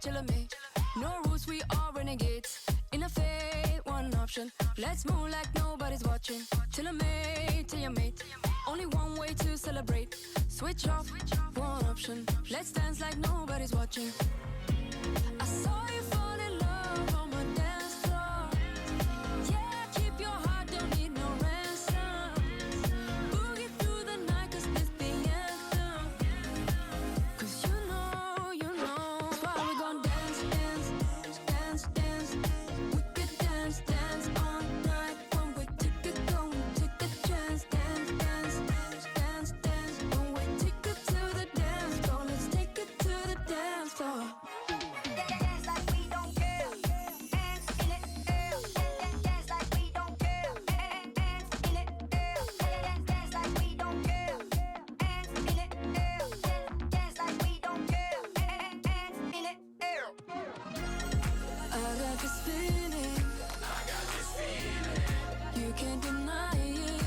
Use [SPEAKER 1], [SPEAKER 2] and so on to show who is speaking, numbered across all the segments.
[SPEAKER 1] chillin' me. No rules, we are renegades. In a fate, one option. Let's move like nobody's watching. Till a mate, till your mate. Only one way to celebrate. Switch off, one option. Let's dance like nobody's watching. I saw you fall in love on my dance floor. Yeah, keep your heart, don't need no ransom. Boogie through the night, cause this the anthem. Cause you know, that's why we gon' dance, dance, dance, dance. We could dance, dance all night. One way ticket, go and take a chance. Dance, dance, dance, dance. One way ticket to the dance floor. Let's take it to the dance floor.
[SPEAKER 2] Dance like we don't care. Hands in the air. Dance like we don't care. Hands in the air. Dance like we don't care. Hands in the air. Dance like we don't care. Hands in the air.
[SPEAKER 1] I got this feeling. You can't deny it.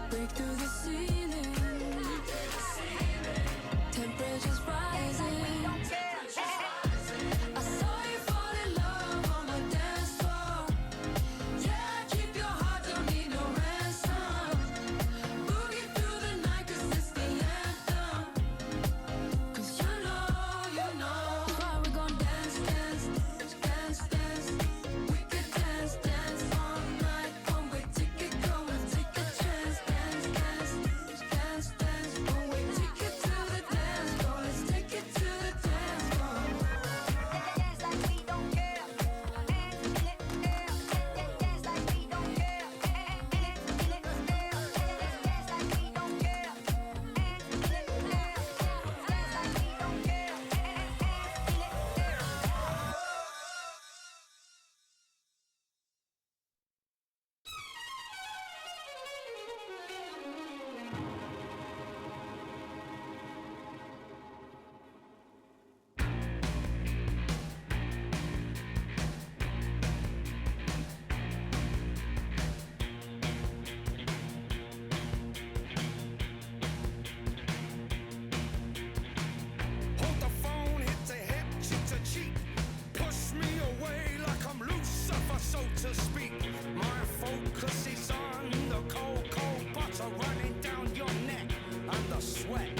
[SPEAKER 1] Break through the ceiling. Temperature's rising. I saw you fall in love on my dance floor. Yeah, keep your heart, don't need no ransom. Boogie through the night, cause it's the anthem. Cause you know, that's why we gon' dance, dance, dance, dance. We could dance, dance all night. One way ticket, go and take a chance. Dance, dance, dance, dance. One way ticket to the dance floor. Let's take it to the dance floor.
[SPEAKER 2] Dance like we don't care. Hands in the air. Dance like we don't care. Hands in the air. Dance like we don't care. Hands in the air. Dance like we don't care. Hands in the air.
[SPEAKER 3] Hold the phone, hit the hip, cheek to cheek. Push me away like I'm Lucifer, so to speak. My focus is on the cold, cold butter running down your neck and the sweat.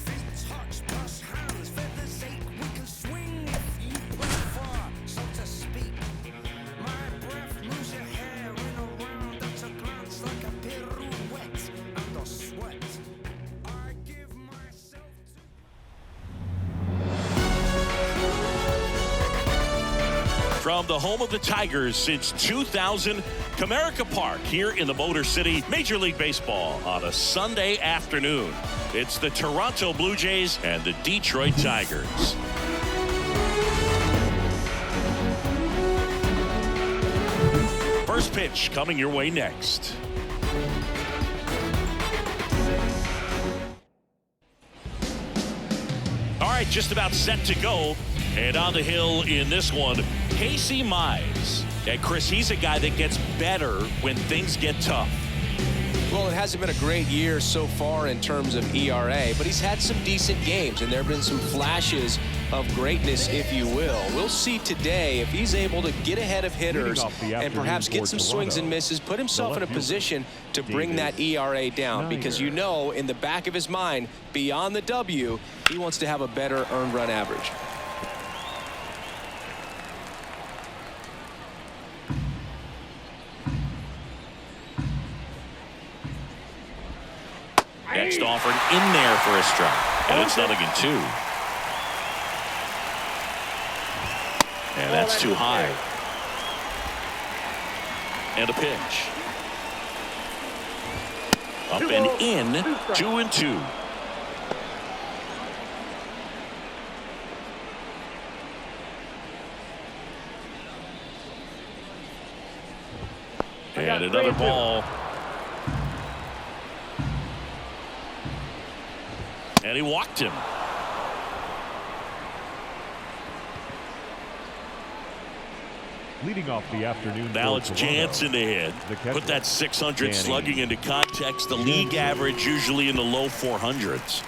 [SPEAKER 3] Feet touch plus hands, feathers ache. We can swing if you prefer, so to speak. My breath moves your hair in a round at a glance like a pirouette and the sweat. I give myself to.
[SPEAKER 4] From the home of the Tigers since 2000, Comerica Park here in the Motor City, Major League Baseball on a Sunday afternoon. It's the Toronto Blue Jays and the Detroit Tigers. First pitch coming your way next. All right, just about set to go. And on the hill in this one, Casey Mize. And Chris, he's a guy that gets better when things get tough.
[SPEAKER 5] Well, it hasn't been a great year so far in terms of ERA, but he's had some decent games, and there have been some flashes of greatness, if you will. We'll see today if he's able to get ahead of hitters and perhaps get some swings and misses, put himself in a position to bring that ERA down, because you know in the back of his mind, beyond the W, he wants to have a better earned run average.
[SPEAKER 4] Next offered in there for a strike. And it's 0-2. And that's too high. And a pitch. Up and in, 2-2. And another ball. And he walked him.
[SPEAKER 6] Leading off the afternoon.
[SPEAKER 4] Now it's Jansen to hit. Put that 600 slugging into context. The league average usually in the low 400s.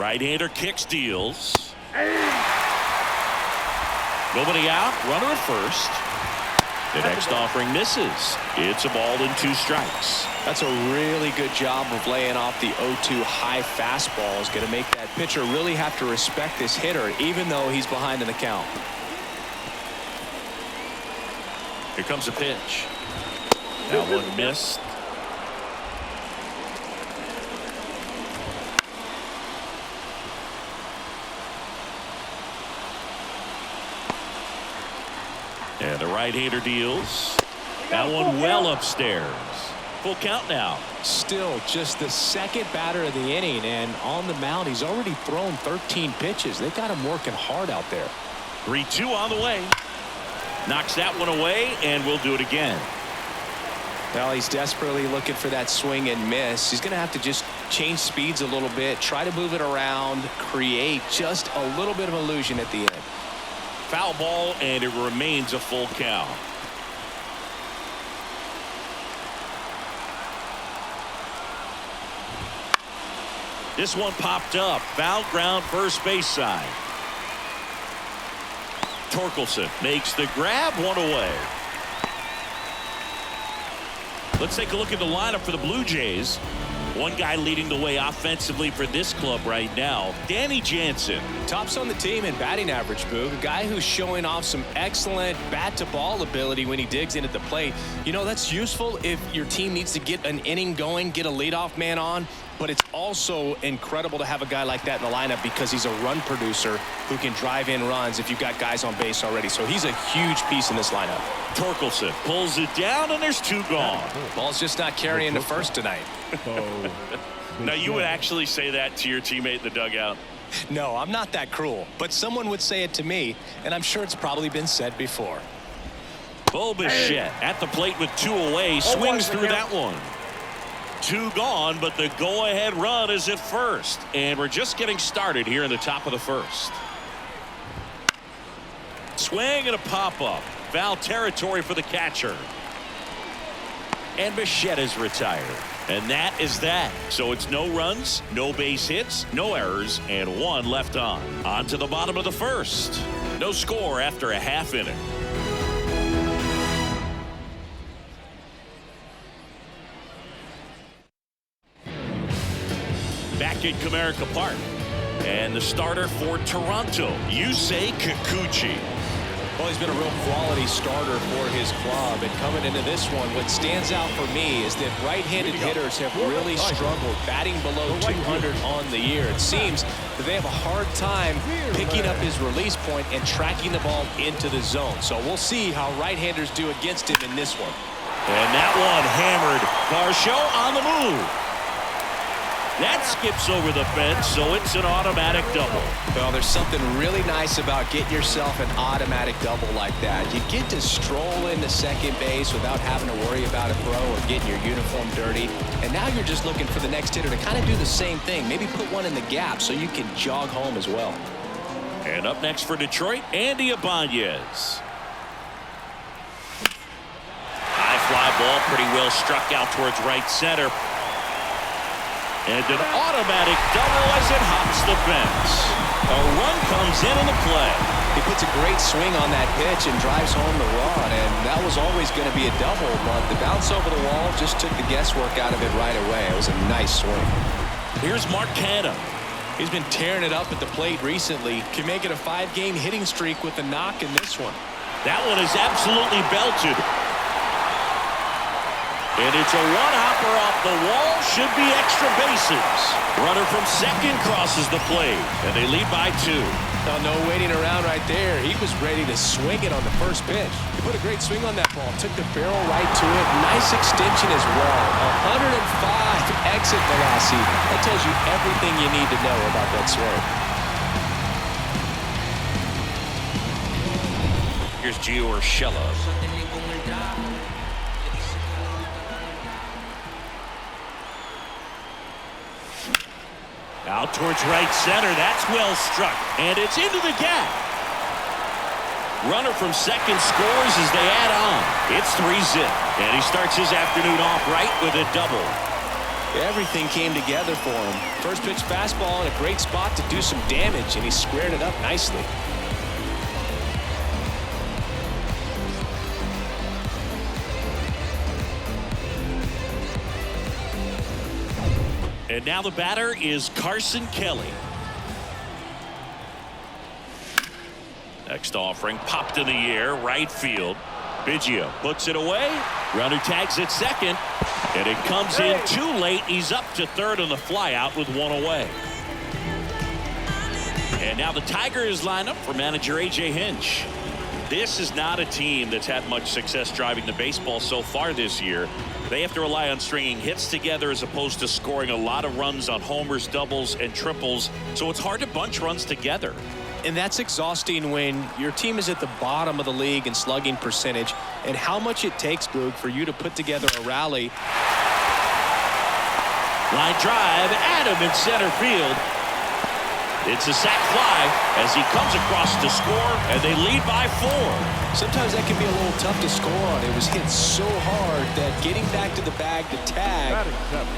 [SPEAKER 4] Right-hander kicks, deals. Nobody out, runner at first. The next offering misses. It's a ball and 2 strikes.
[SPEAKER 5] That's a really good job of laying off the 0-2 high fastball. Is going to make that pitcher really have to respect this hitter, even though he's behind in the count.
[SPEAKER 4] Here comes a pitch. That one missed. And the right-hander deals. That one well upstairs. Full count now.
[SPEAKER 5] Still just the second batter of the inning, and on the mound he's already thrown 13 pitches. They've got him working hard out there.
[SPEAKER 4] 3-2 on the way. Knocks that one away, and we'll do it again.
[SPEAKER 5] Well, he's desperately looking for that swing and miss. He's going to have to just change speeds a little bit, try to move it around, create just a little bit of illusion at the end.
[SPEAKER 4] Foul ball, and it remains a full count. This one popped up. Foul ground, first base side. Torkelson makes the grab, one away. Let's take a look at the lineup for the Blue Jays. One guy leading the way offensively for this club right now, Danny Jansen.
[SPEAKER 5] Tops on the team in batting average, Boog. A guy who's showing off some excellent bat-to-ball ability when he digs in at the plate. You know, that's useful if your team needs to get an inning going, get a leadoff man on. But it's also incredible to have a guy like that in the lineup because he's a run producer who can drive in runs if you've got guys on base already. So he's a huge piece in this lineup.
[SPEAKER 4] Torkelson pulls it down, and there's 2 gone.
[SPEAKER 5] Ball's just not carrying the first tonight.
[SPEAKER 4] Now, you would actually say that to your teammate in the dugout?
[SPEAKER 5] No, I'm not that cruel. But someone would say it to me, and I'm sure it's probably been said before.
[SPEAKER 4] Bo Bichette at the plate with 2 away, swings through that one. 2 gone, but the go-ahead run is at first. And we're just getting started here in the top of the first. Swing and a pop-up. Foul territory for the catcher. And Bichette is retired. And that is that. So it's no runs, no base hits, no errors, and 1 left on. On to the bottom of the first. No score after a half inning. Back at Comerica Park. And the starter for Toronto, Yusei Kikuchi.
[SPEAKER 5] Well, he's been a real quality starter for his club. And coming into this one, what stands out for me is that right-handed hitters have really struggled batting below 200 on the year. It seems that they have a hard time picking up his release point and tracking the ball into the zone. So we'll see how right-handers do against him in this one.
[SPEAKER 4] And that one hammered. Varsho on the move. That skips over the fence, so it's an automatic double.
[SPEAKER 5] Well, there's something really nice about getting yourself an automatic double like that. You get to stroll into second base without having to worry about a throw or getting your uniform dirty. And now you're just looking for the next hitter to kind of do the same thing. Maybe put one in the gap so you can jog home as well.
[SPEAKER 4] And up next for Detroit, Andy Ibanez. High fly ball, pretty well struck out towards right center. And an automatic double as it hops the fence. A run comes in on the play.
[SPEAKER 5] He puts a great swing on that pitch and drives home the run, and that was always going to be a double, but the bounce over the wall just took the guesswork out of it right away. It was a nice swing.
[SPEAKER 4] Here's Mark Canha.
[SPEAKER 5] He's been tearing it up at the plate recently. Can make it a 5-game hitting streak with a knock in this one.
[SPEAKER 4] That one is absolutely belted. And it's a one-hopper off the wall. Should be extra bases. Runner from second crosses the plate, and they lead by 2.
[SPEAKER 5] Oh, no waiting around right there. He was ready to swing it on the first pitch. He put a great swing on that ball. Took the barrel right to it. Nice extension as well. 105 exit velocity. That tells you everything you need to know about that swing.
[SPEAKER 4] Here's Gio Urshela. Out towards right center. That's well struck. And it's into the gap. Runner from second scores as they add on. It's 3-zip. And he starts his afternoon off right with a double.
[SPEAKER 5] Everything came together for him. First pitch fastball in a great spot to do some damage, and he squared it up nicely.
[SPEAKER 4] And now the batter is Carson Kelly. Next offering popped in the air, right field. Biggio puts it away. Runner tags at second, and it comes in too late. He's up to third on the flyout with one away. And now the Tigers line up for manager A.J. Hinch. This is not a team that's had much success driving the baseball so far this year. They have to rely on stringing hits together as opposed to scoring a lot of runs on homers, doubles, and triples. So it's hard to bunch runs together.
[SPEAKER 5] And that's exhausting when your team is at the bottom of the league in slugging percentage, and how much it takes, Boog, for you to put together a rally.
[SPEAKER 4] Line drive, Adam in center field. It's a sac fly as he comes across to score, and they lead by 4.
[SPEAKER 5] Sometimes that can be a little tough to score on. It was hit so hard that getting back to the bag to tag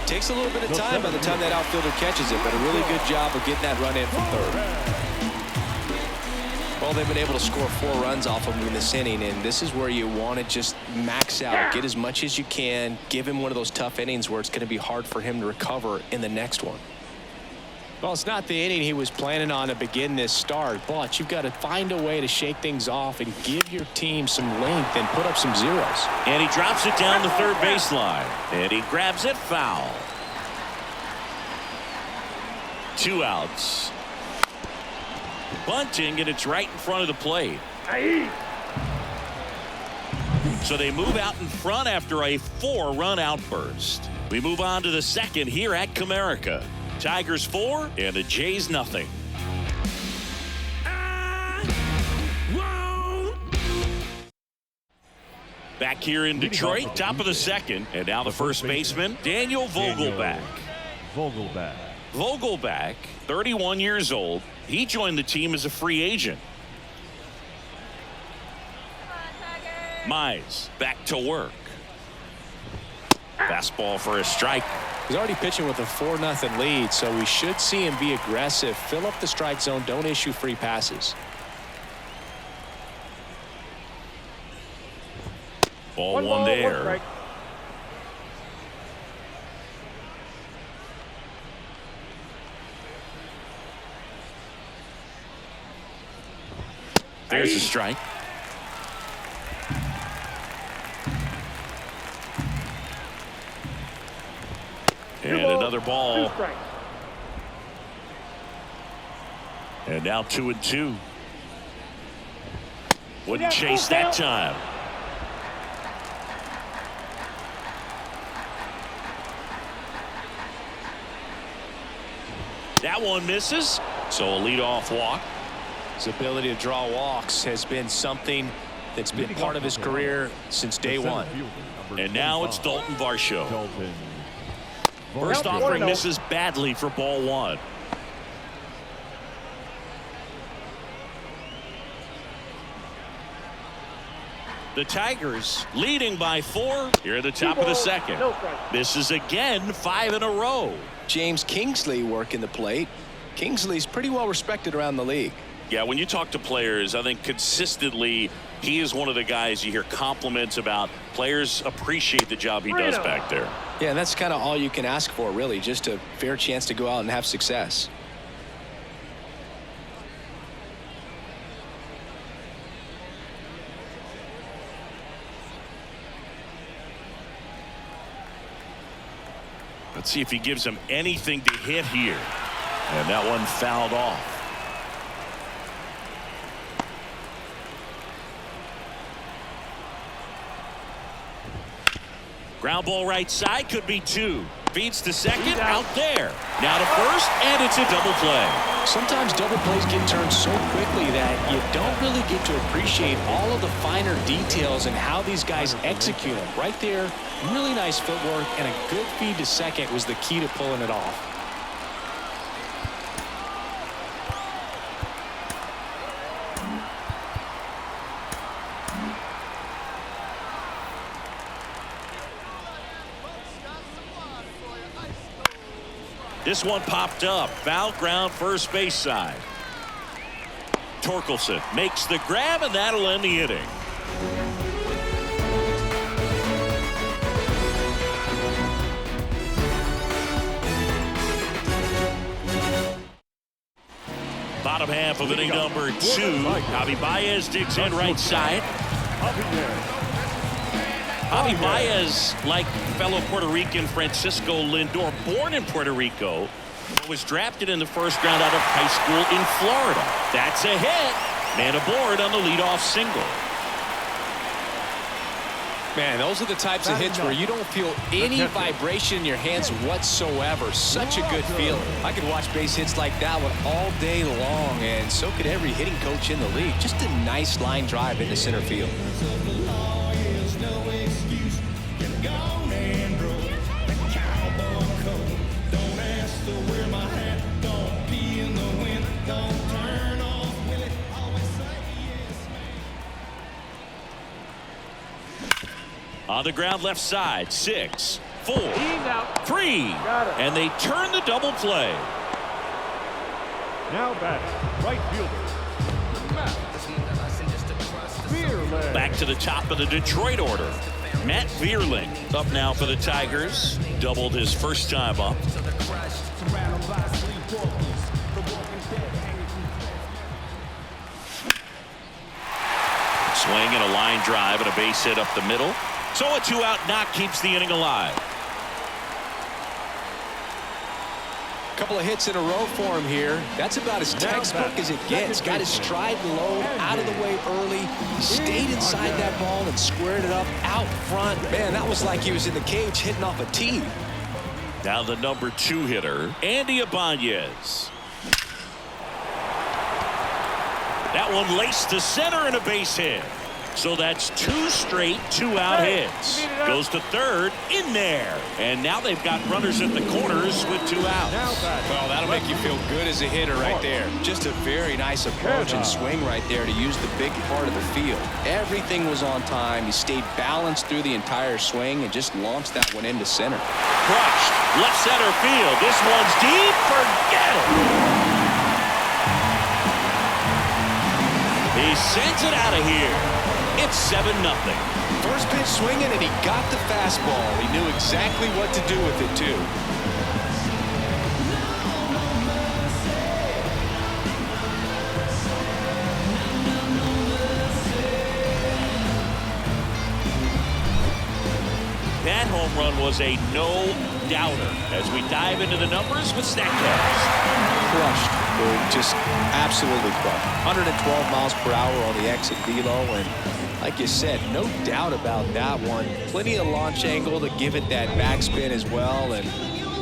[SPEAKER 5] takes a little bit of time by the time that outfielder catches it, but a really good job of getting that run in from third. Well, they've been able to score 4 runs off of him in this inning, and this is where you want to just max out, get as much as you can, give him one of those tough innings where it's going to be hard for him to recover in the next one. Well, it's not the inning he was planning on to begin this start, but you've got to find a way to shake things off and give your team some length and put up some zeros.
[SPEAKER 4] And he drops it down the third baseline, and he grabs it foul. 2 outs. Bunting, and it's right in front of the plate. So they move out in front after a 4-run outburst. We move on to the second here at Comerica. Tigers 4 and the Jays nothing. Back here in Detroit, top of the second, and now the first baseman, Daniel Vogelbach. Vogelbach, 31 years old. He joined the team as a free agent. Mize back to work. Fastball for a strike.
[SPEAKER 5] He's already pitching with a 4-0 lead, so we should see him be aggressive, fill up the strike zone, don't issue free passes.
[SPEAKER 4] Ball one there. There's a strike. And another ball. And now 2-2. Wouldn't chase that time. That one misses. So a leadoff walk.
[SPEAKER 5] His ability to draw walks has been something that's been part of his career since day one.
[SPEAKER 4] And now it's Dalton Varsho. First offering misses badly for ball 1. The Tigers leading by 4 here at the top of the second. This is again 5 in a row.
[SPEAKER 5] James Kingsley working the plate. Kingsley's pretty well respected around the league.
[SPEAKER 4] Yeah, when you talk to players, I think consistently he is one of the guys you hear compliments about. Players appreciate the job he does back there.
[SPEAKER 5] Yeah, and that's kind of all you can ask for, really, just a fair chance to go out and have success.
[SPEAKER 4] Let's see if he gives him anything to hit here. And that one fouled off. Ground ball right side, could be 2. Feeds to second, out there. Now to first, and it's a double play.
[SPEAKER 5] Sometimes double plays get turned so quickly that you don't really get to appreciate all of the finer details and how these guys execute them. Right there, really nice footwork, and a good feed to second was the key to pulling it off.
[SPEAKER 4] This one popped up. Foul ground, first base side. Torkelson makes the grab, and that'll end the inning. Bottom half of inning number 2. Javi Baez digs in right side. Javi Baez, like fellow Puerto Rican Francisco Lindor, born in Puerto Rico, was drafted in the first round out of high school in Florida. That's a hit. Man aboard on the leadoff single.
[SPEAKER 5] Man, those are the types of hits where you don't feel any vibration in your hands whatsoever. Such a good feeling. I could watch base hits like that one all day long, and so could every hitting coach in the league. Just a nice line drive into center field.
[SPEAKER 4] On the ground left side, 6, 4, 3, and they turn the double play.
[SPEAKER 6] Now bats, right fielder.
[SPEAKER 4] Back to the top of the Detroit order. Matt Vierling up now for the Tigers. Doubled his first time up. Swing and a line drive and a base hit up the middle. So a 2-out knock keeps the inning alive.
[SPEAKER 5] Couple of hits in a row for him here. That's about as textbook as it gets. Got his stride low, out of the way early. Stayed inside that ball and squared it up out front. Man, that was like he was in the cage hitting off a tee.
[SPEAKER 4] Now the number 2 hitter, Andy Ibanez. That one laced to center and a base hit. So that's 2 straight 2-out hits. Goes to third, in there. And now they've got runners at the corners with 2 outs.
[SPEAKER 5] Well, that'll make you feel good as a hitter right there. Just a very nice approach and swing right there to use the big part of the field. Everything was on time. He stayed balanced through the entire swing and just launched that one into center.
[SPEAKER 4] Crushed. Left center field. This one's deep. Forget it. He sends it out of here. It's 7-0.
[SPEAKER 5] First pitch swinging, and he got the fastball. He knew exactly what to do with it, too.
[SPEAKER 4] That home run was a no-doubter as we dive into the numbers with Statcast.
[SPEAKER 5] Crushed. Just absolutely crushed. 112 miles per hour on the exit velo, and like you said, no doubt about that one. Plenty of launch angle to give it that backspin as well, and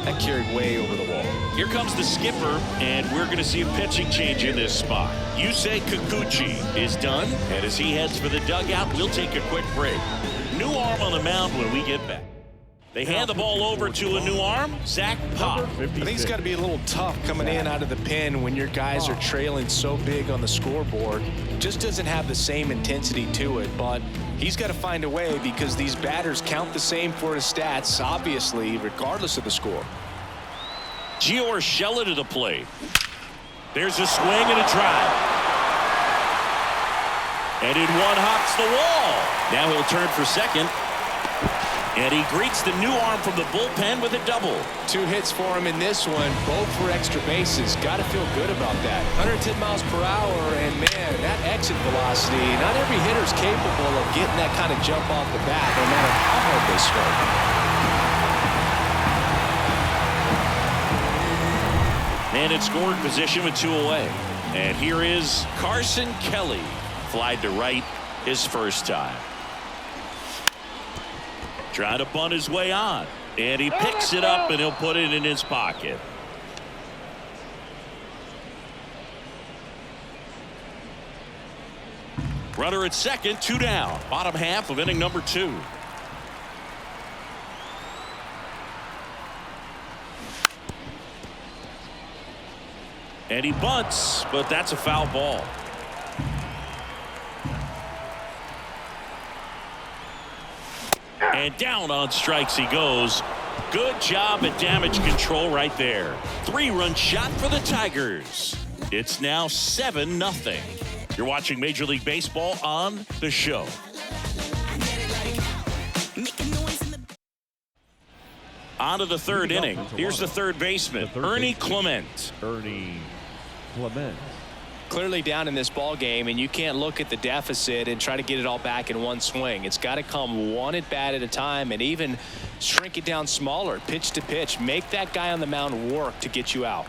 [SPEAKER 5] that carried way over the wall.
[SPEAKER 4] Here comes the skipper, and we're going to see a pitching change in this spot. Yusei Kikuchi is done, and as he heads for the dugout, we'll take a quick break. New arm on the mound when we get back. They hand the ball over to a new arm, Zach Pop.
[SPEAKER 5] I think it's got to be a little tough coming in out of the pen when your guys are trailing so big on the scoreboard. Just doesn't have the same intensity to it, but he's got to find a way because these batters count the same for his stats, obviously, regardless of the score.
[SPEAKER 4] Gio Urshela to the plate. There's a swing and a drive. And in one hops the wall. Now he'll turn for second. And he greets the new arm from the bullpen with a double.
[SPEAKER 5] 2 hits for him in this one, both for extra bases. Got to feel good about that. 110 miles per hour, and man, that exit velocity, not every hitter's capable of getting that kind of jump off the bat, no matter how hard they swing.
[SPEAKER 4] Man in scoring position with 2 away. And here is Carson Kelly. Flied to right his first time. Trying to bunt his way on. And he picks it up and he'll put it in his pocket. Runner at second, 2 down. Bottom half of inning number 2. And he bunts, but that's a foul ball. And down on strikes he goes. Good job at damage control right there. 3-run shot for the Tigers. It's now 7-0. You're watching Major League Baseball on The Show. On to the third inning. Here's the third baseman, Ernie Clement.
[SPEAKER 6] Ernie Clement.
[SPEAKER 5] Clearly down in this ball game, and you can't look at the deficit and try to get it all back in one swing. It's got to come one at bat at a time, and even shrink it down smaller, pitch to pitch. Make that guy on the mound work to get you out.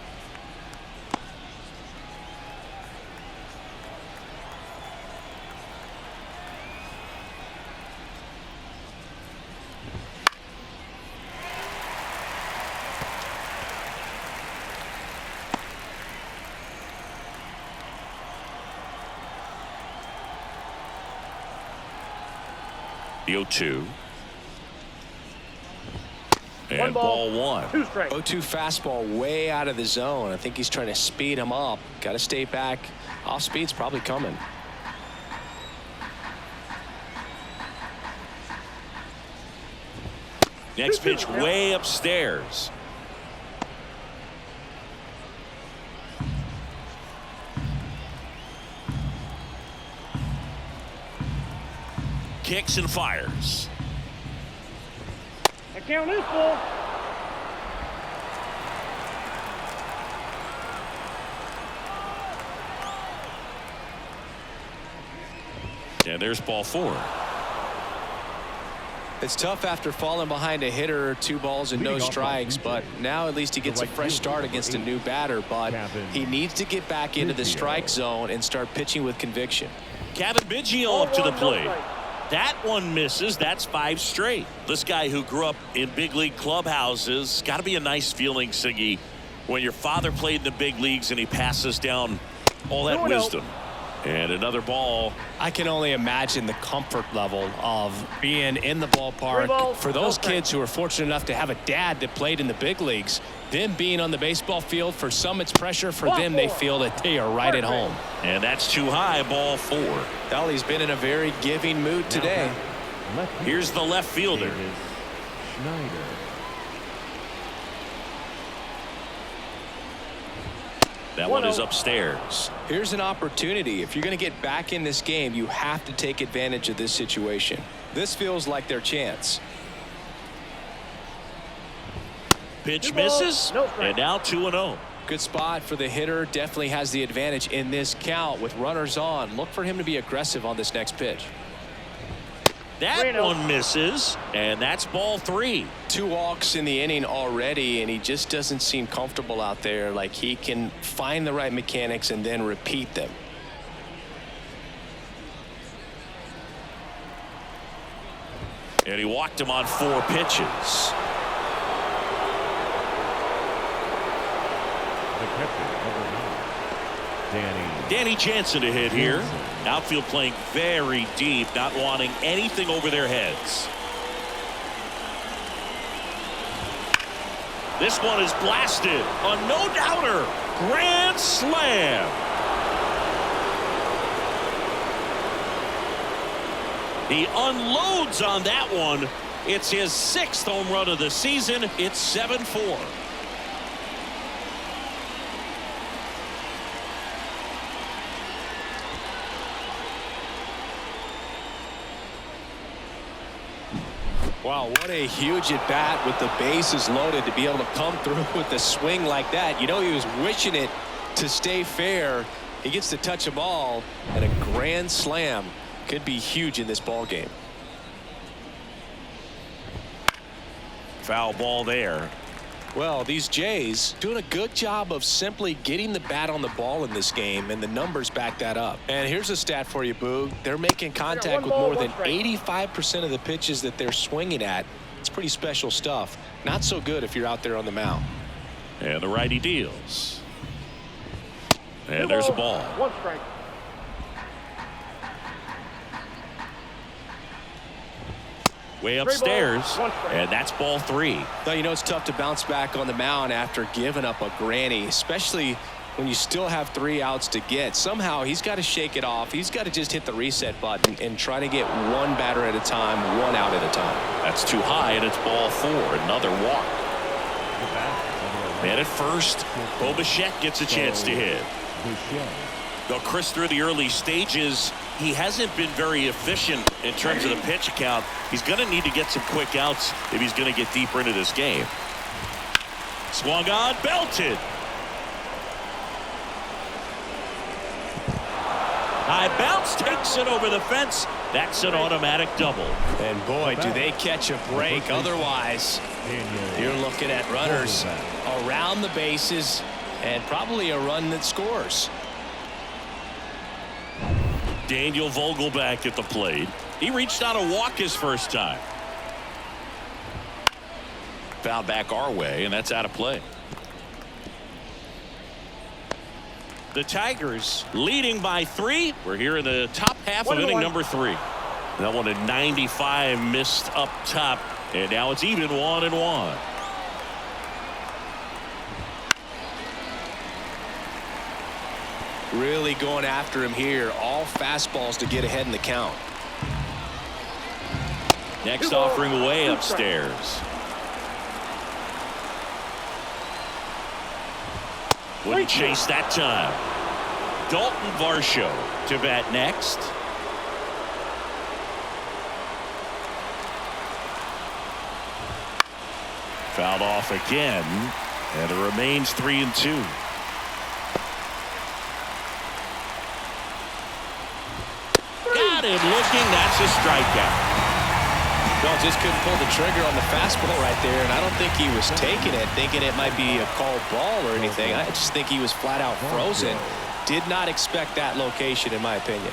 [SPEAKER 4] The 0-2. And ball 1.
[SPEAKER 5] 0-2 fastball way out of the zone. I think he's trying to speed him up. Got to stay back. Off speed's probably coming.
[SPEAKER 4] Next pitch way upstairs. Kicks and fires.
[SPEAKER 6] The count is full.
[SPEAKER 4] And there's ball 4.
[SPEAKER 5] It's tough after falling behind a hitter, 2 balls and no strikes, but now at least he gets a fresh start against a new batter, but he needs to get back into the strike zone and start pitching with conviction.
[SPEAKER 4] Kevin Biggio up to the plate. That one misses. That's 5 straight. This guy who grew up in big league clubhouses, got to be a nice feeling, Siggy, when your father played in the big leagues and he passes down all that wisdom. And another ball.
[SPEAKER 5] I can only imagine the comfort level of being in the ballpark for those kids who are fortunate enough to have a dad that played in the big leagues. Them being on the baseball field, for some it's pressure, for them they feel that they are right at home.
[SPEAKER 4] And that's too high, ball 4.
[SPEAKER 5] Well, he's been in a very giving mood today.
[SPEAKER 4] Here's the left fielder.
[SPEAKER 6] Schneider.
[SPEAKER 4] That one is upstairs.
[SPEAKER 5] Here's an opportunity. If you're going to get back in this game, you have to take advantage of this situation. This feels like their chance.
[SPEAKER 4] Pitch misses, and now 2-0.
[SPEAKER 5] Good spot for the hitter. Definitely has the advantage in this count with runners on. Look for him to be aggressive on this next pitch.
[SPEAKER 4] That one misses, and that's ball 3.
[SPEAKER 5] 2 walks in the inning already, and he just doesn't seem comfortable out there. Like he can find the right mechanics and then repeat them.
[SPEAKER 4] And he walked him on 4 pitches.
[SPEAKER 6] The catcher, number 9,
[SPEAKER 4] Danny Jansen to hit here. Outfield playing very deep, not wanting anything over their heads. This one is blasted. A no-doubter. Grand slam. He unloads on that one. It's his 6th home run of the season. It's 7-4.
[SPEAKER 5] Wow, what a huge at bat with the bases loaded to be able to come through with a swing like that. You know, he was wishing it to stay fair. He gets to touch a ball, and a grand slam could be huge in this ball game.
[SPEAKER 4] Foul ball there.
[SPEAKER 5] Well, these Jays doing a good job of simply getting the bat on the ball in this game, and the numbers back that up. And here's a stat for you, Boog. They're making contact with more than 85% of the pitches that they're swinging at. It's pretty special stuff. Not so good if you're out there on the mound.
[SPEAKER 4] And the righty deals. And there's a ball.
[SPEAKER 6] 1 strike.
[SPEAKER 4] Way upstairs, and that's ball 3.
[SPEAKER 5] Now, you know, it's tough to bounce back on the mound after giving up a granny, especially when you still have 3 outs to get. Somehow he's got to shake it off. He's got to just hit the reset button and try to get 1 batter at a time, 1 out at a time.
[SPEAKER 4] That's too high, and it's ball 4. Another walk. And at first, Bichette gets a chance to hit. Though Chris, through the early stages, he hasn't been very efficient in terms of the pitch count. He's going to need to get some quick outs if he's going to get deeper into this game. Swung on, belted. High bounce, takes it over the fence. That's an automatic double.
[SPEAKER 5] And boy, do they catch a break. Otherwise, you're looking at runners around the bases and probably a run that scores.
[SPEAKER 4] Daniel Vogelback at the plate. He reached on a walk his first time. Foul back our way, and that's out of play. The Tigers leading by 3. We're here in the top half of inning number 3. That one at 95 missed up top, and now it's even 1-1.
[SPEAKER 5] Really going after him here. All fastballs to get ahead in the count.
[SPEAKER 4] Next offering away upstairs. Wouldn't chase that time. Dalton Varsho to bat next. Fouled off again, and it remains 3-2. Got him looking. That's a strikeout.
[SPEAKER 5] No, just couldn't pull the trigger on the fastball right there, and I don't think he was taking it, thinking it might be a called ball or anything. I just think he was flat out frozen. Did not expect that location, in my opinion.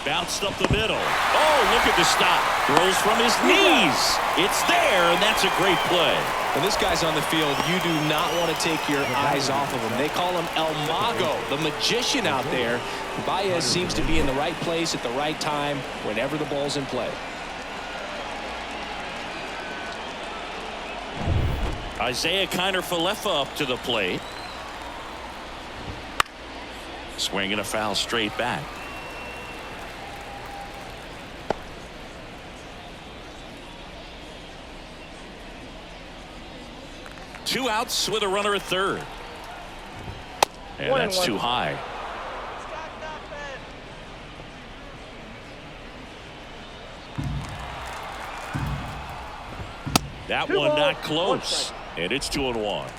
[SPEAKER 4] Bounced up the middle. Oh, look at the stop. Throws from his knees. It's there, and that's a great play.
[SPEAKER 5] When this guy's on the field, you do not want to take your eyes off of him. They call him El Mago, the magician out there. Baez seems to be in the right place at the right time whenever the ball's in play.
[SPEAKER 4] Isaiah Kiner-Falefa up to the plate. Swinging a foul straight back. Two outs with a runner at third. And that's too high. That one not close. And it's 2-1.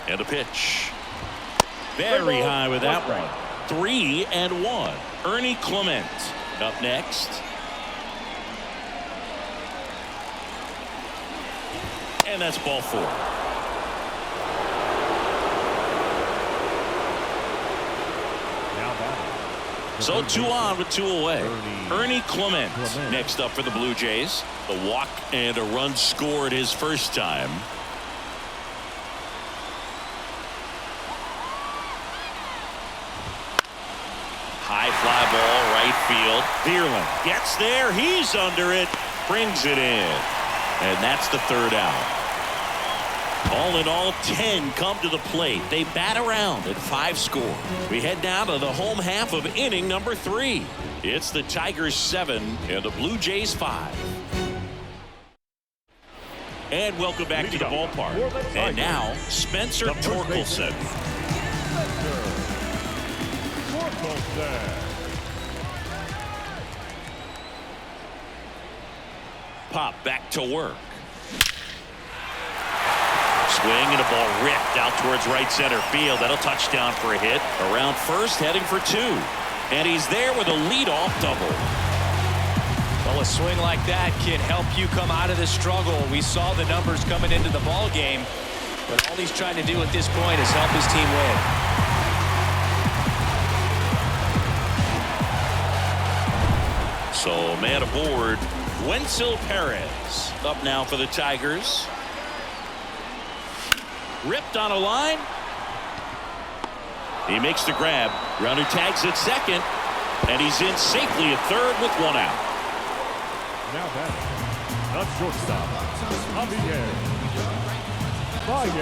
[SPEAKER 4] And the pitch. Very high with that one. 3-1. Ernie Clement up next. And that's ball 4. So 2 on with 2 away. Ernie Clement next up for the Blue Jays. A walk and a run scored his first time. High fly ball right field. Bierlin gets there. He's under it. Brings it in. And that's the third out. All in all, 10 come to the plate. They bat around at 5 score. We head down to the home half of inning number 3. It's the Tigers 7 and the Blue Jays 5. And welcome back to the ballpark. And now, Spencer Torkelson. Pop back to work. Swing and a ball ripped out towards right center field. That'll touchdown for a hit. Around first, heading for 2. And he's there with a leadoff double.
[SPEAKER 5] Well, a swing like that can help you come out of the struggle. We saw the numbers coming into the ball game, but all he's trying to do at this point is help his team win.
[SPEAKER 4] So, man aboard, Wenzel Perez up now for the Tigers. Ripped on a line. He makes the grab. Runner tags at second, and he's in safely at third with 1 out.
[SPEAKER 6] Now batting, the shortstop, Javier Baez.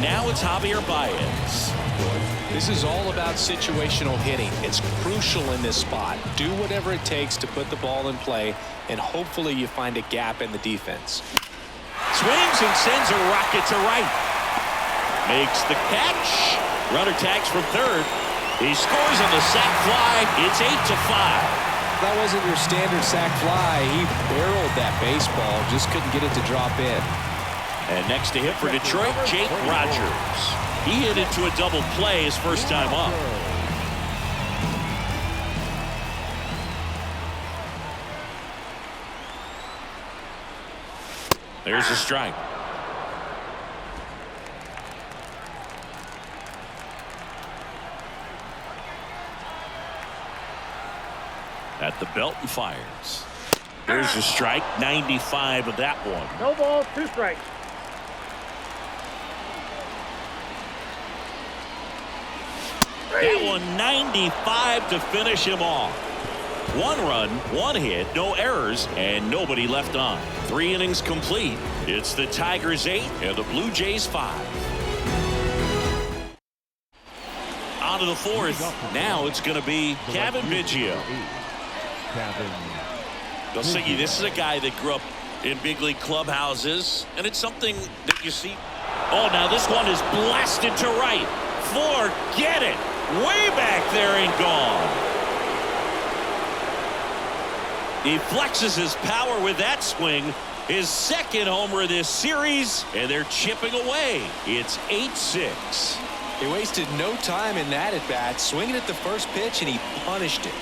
[SPEAKER 4] Now it's Javier Baez.
[SPEAKER 5] This is all about situational hitting. It's crucial in this spot. Do whatever it takes to put the ball in play, and hopefully you find a gap in the defense.
[SPEAKER 4] Swings and sends a rocket to right. Makes the catch. Runner tags from third. He scores on the sac fly. It's 8-5.
[SPEAKER 5] That wasn't your standard sac fly. He barreled that baseball, just couldn't get it to drop in.
[SPEAKER 4] And next to hit for Detroit, Jake Rogers. He hit into a double play his first time up. There's a strike. At the belt and fires. There's a strike. 95 of that one.
[SPEAKER 7] No ball, 2 strikes.
[SPEAKER 4] That one 95 to finish him off. 1 run, 1 hit, no errors, and nobody left on. 3 innings complete. It's the Tigers 8 and the Blue Jays 5. On to the 4th. Now it's going to be Kevin Biggio. Yusei, this is a guy that grew up in big league clubhouses, and it's something that you see. Oh, now this one is blasted to right. Forget it. Way back there and gone. He flexes his power with that swing. His second homer of this series, and they're chipping away. It's 8-6.
[SPEAKER 5] He wasted no time in that at bat, swinging at the first pitch, and he punished it.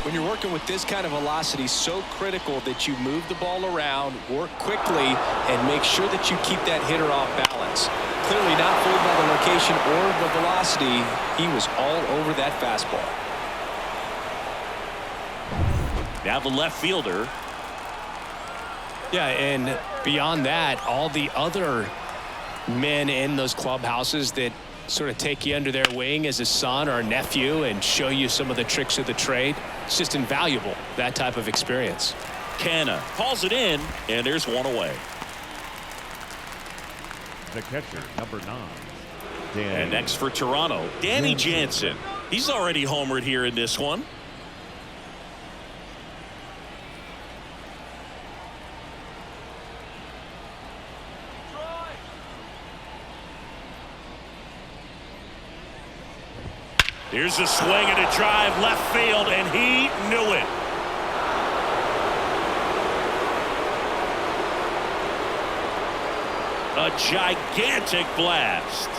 [SPEAKER 5] When you're working with this kind of velocity, so critical that you move the ball around, work quickly, and make sure that you keep that hitter off balance. Clearly not fooled by the location or the velocity. He was all over that fastball.
[SPEAKER 4] Now the left fielder.
[SPEAKER 5] Yeah, and beyond that, all the other men in those clubhouses that sort of take you under their wing as a son or a nephew and show you some of the tricks of the trade. It's just invaluable, that type of experience.
[SPEAKER 4] Canna calls it in, and there's one away.
[SPEAKER 6] The catcher, number 9.
[SPEAKER 4] And next for Toronto, Danny Jansen. He's already homered here in this one. Here's a swing and a drive left field, and he knew it. A gigantic blast.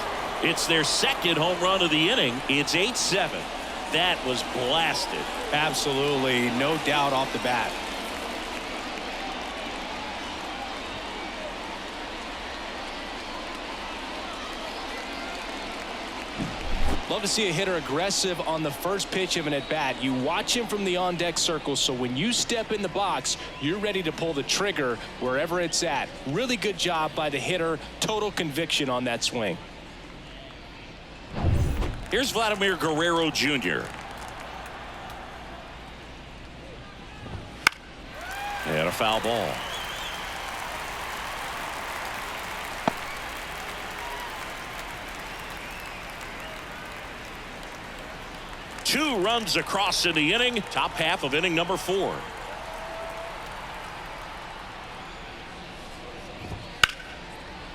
[SPEAKER 4] It's their second home run of the inning. It's 8-7. That was blasted.
[SPEAKER 5] Absolutely, no doubt off the bat. Love to see a hitter aggressive on the first pitch of an at-bat. You watch him from the on-deck circle, so when you step in the box, you're ready to pull the trigger wherever it's at. Really good job by the hitter. Total conviction on that swing.
[SPEAKER 4] Here's Vladimir Guerrero Jr. And a foul ball. Two runs across in the inning, top half of inning number 4.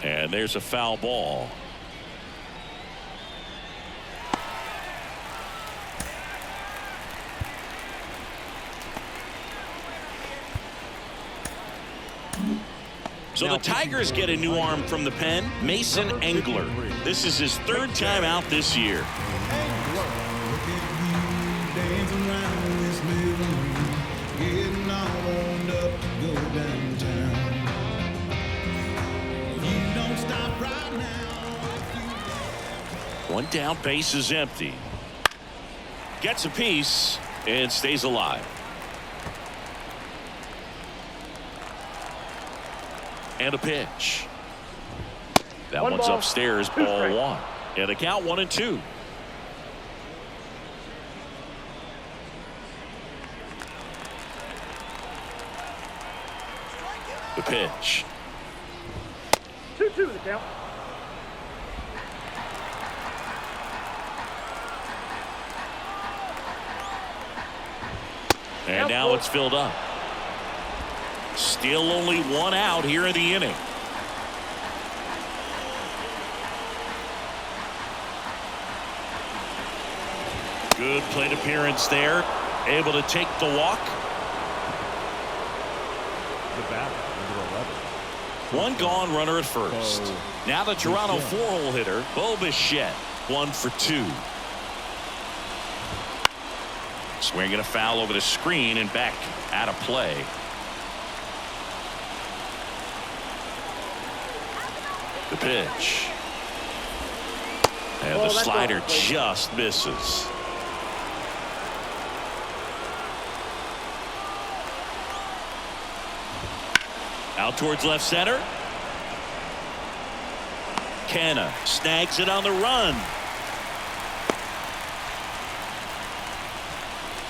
[SPEAKER 4] And there's a foul ball. So the Tigers get a new arm from the pen, Mason Engler. This is his 3rd time out this year. One down, base is empty. Gets a piece and stays alive. And a pitch. That one's upstairs, ball 1. And the count 1-2. The pitch.
[SPEAKER 6] 2-2 the count.
[SPEAKER 4] And now it's filled up. Still only one out here in the inning. Good plate appearance there. Able to take the walk.
[SPEAKER 6] The batter, number 11.
[SPEAKER 4] One gone, runner at first. Now the Toronto four-hole hitter, Bo Bichette, 1 for 2. Swinging a foul over the screen and back out of play. The pitch. And the slider just misses. Out towards left center. Canna snags it on the run.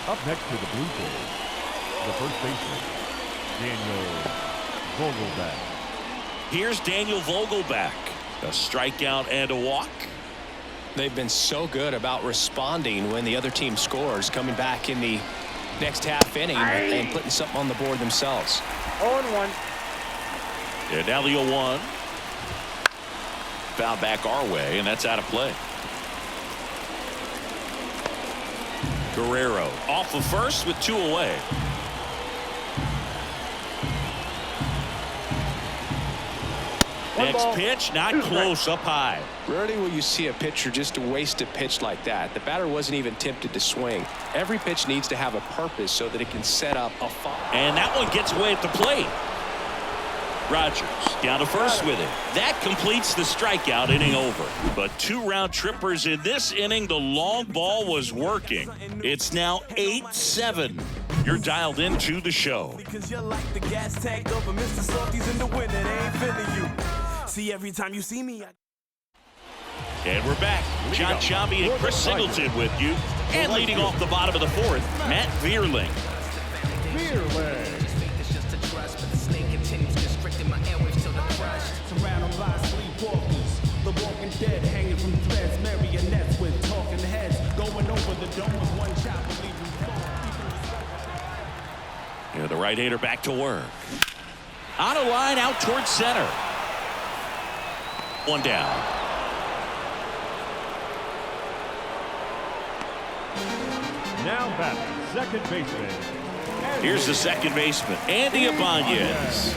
[SPEAKER 6] Up next to the Blue Jays, the first baseman, Daniel Vogelbach.
[SPEAKER 4] Here's Daniel Vogelbach. A strikeout and a walk.
[SPEAKER 5] They've been so good about responding when the other team scores, coming back in the next half inning and putting something on the board themselves.
[SPEAKER 6] 0-1.
[SPEAKER 4] And now the 0-1. Foul back our way, and that's out of play. Guerrero off of first with 2 away. Next pitch, not close, up high.
[SPEAKER 5] Rarely will you see a pitcher just waste a pitch like that. The batter wasn't even tempted to swing. Every pitch needs to have a purpose so that it can set up a foul.
[SPEAKER 4] And that one gets away at the plate. Rogers down to first with it. That completes the strikeout, inning over. But 2 round trippers in this inning. The long ball was working. It's now 8-7. You're dialed into the show.
[SPEAKER 7] Because you're like the gas tank over Mr. Salty's in the winter. They ain't feeling you. See, every time you see me,
[SPEAKER 4] And we're back. John Sciambi and Chris Singleton with you. And leading off the bottom of the 4th, Matt Vierling.
[SPEAKER 7] surrounded by sleepwalkers, the walking dead hanging from threads, marionettes with talking heads, going over the dome with one shot, leaving
[SPEAKER 4] Yeah, the right-hander back to work. On a line out towards center. One down.
[SPEAKER 6] Now batting, second baseman.
[SPEAKER 4] Here's the second baseman, Andy Ibanez.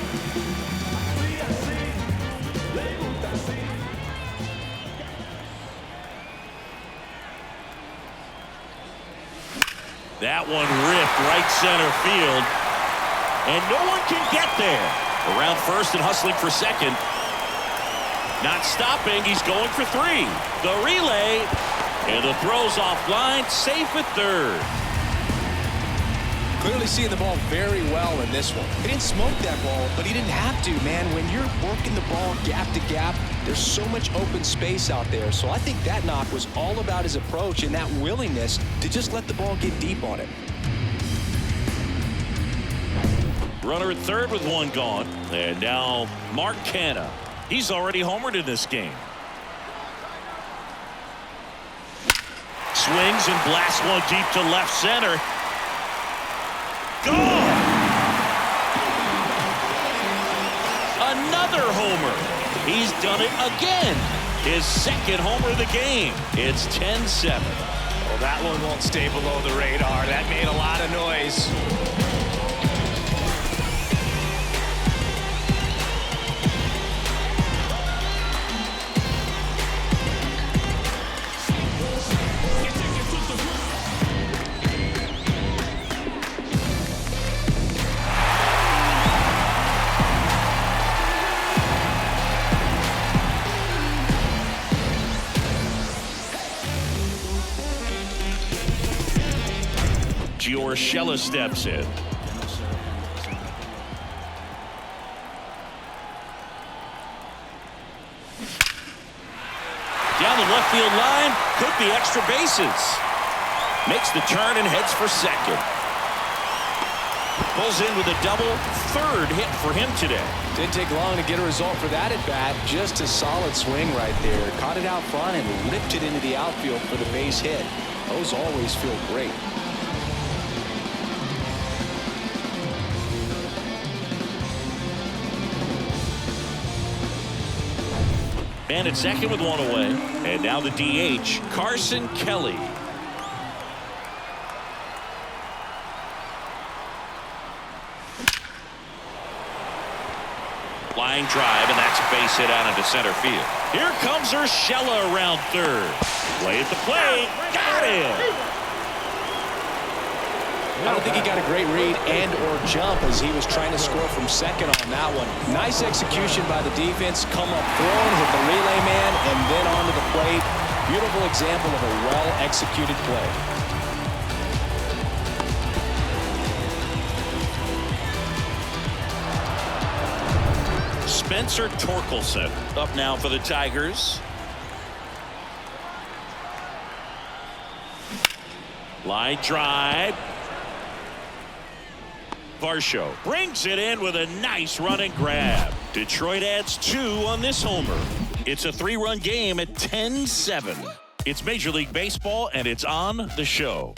[SPEAKER 4] That one ripped right center field, and no one can get there. Around first and hustling for second. Not stopping, he's going for 3. The relay, and the throw's offline, safe at third.
[SPEAKER 5] Clearly seeing the ball very well in this one. He didn't smoke that ball, but he didn't have to, man. When you're working the ball gap to gap, there's so much open space out there. So I think that knock was all about his approach and that willingness to just let the ball get deep on it.
[SPEAKER 4] Runner at third with 1 gone. And now Mark Canna. He's already homered in this game. Swings and blasts one deep to left center. Gone! Another homer. He's done it again. His second homer of the game. It's 10-7.
[SPEAKER 5] Well, that one won't stay below the radar. That made a lot of noise.
[SPEAKER 4] Urshela steps in. Down down the left field line. Could be extra bases. Makes the turn and heads for second. Pulls in with a double. Third hit for him today.
[SPEAKER 5] Didn't take long to get a result for that at bat. Just a solid swing right there. Caught it out front and ripped it into the outfield for the base hit. Those always feel great.
[SPEAKER 4] Man at second with one away. And now the DH, Carson Kelly. Line drive, and that's a base hit out into center field. Here comes Urshela around third. Play at the plate. Got him.
[SPEAKER 5] I don't think he got a great read and or jump as he was trying to score from second on that one. Nice execution by the defense. Come up throwing, hit the relay man, and then onto the plate. Beautiful example of a well-executed play.
[SPEAKER 4] Spencer Torkelson up now for the Tigers. Line drive. Varsho brings it in with a nice run and grab. Detroit adds 2 on this homer. It's a 3-run game at 10-7. It's Major League Baseball, and it's on the show.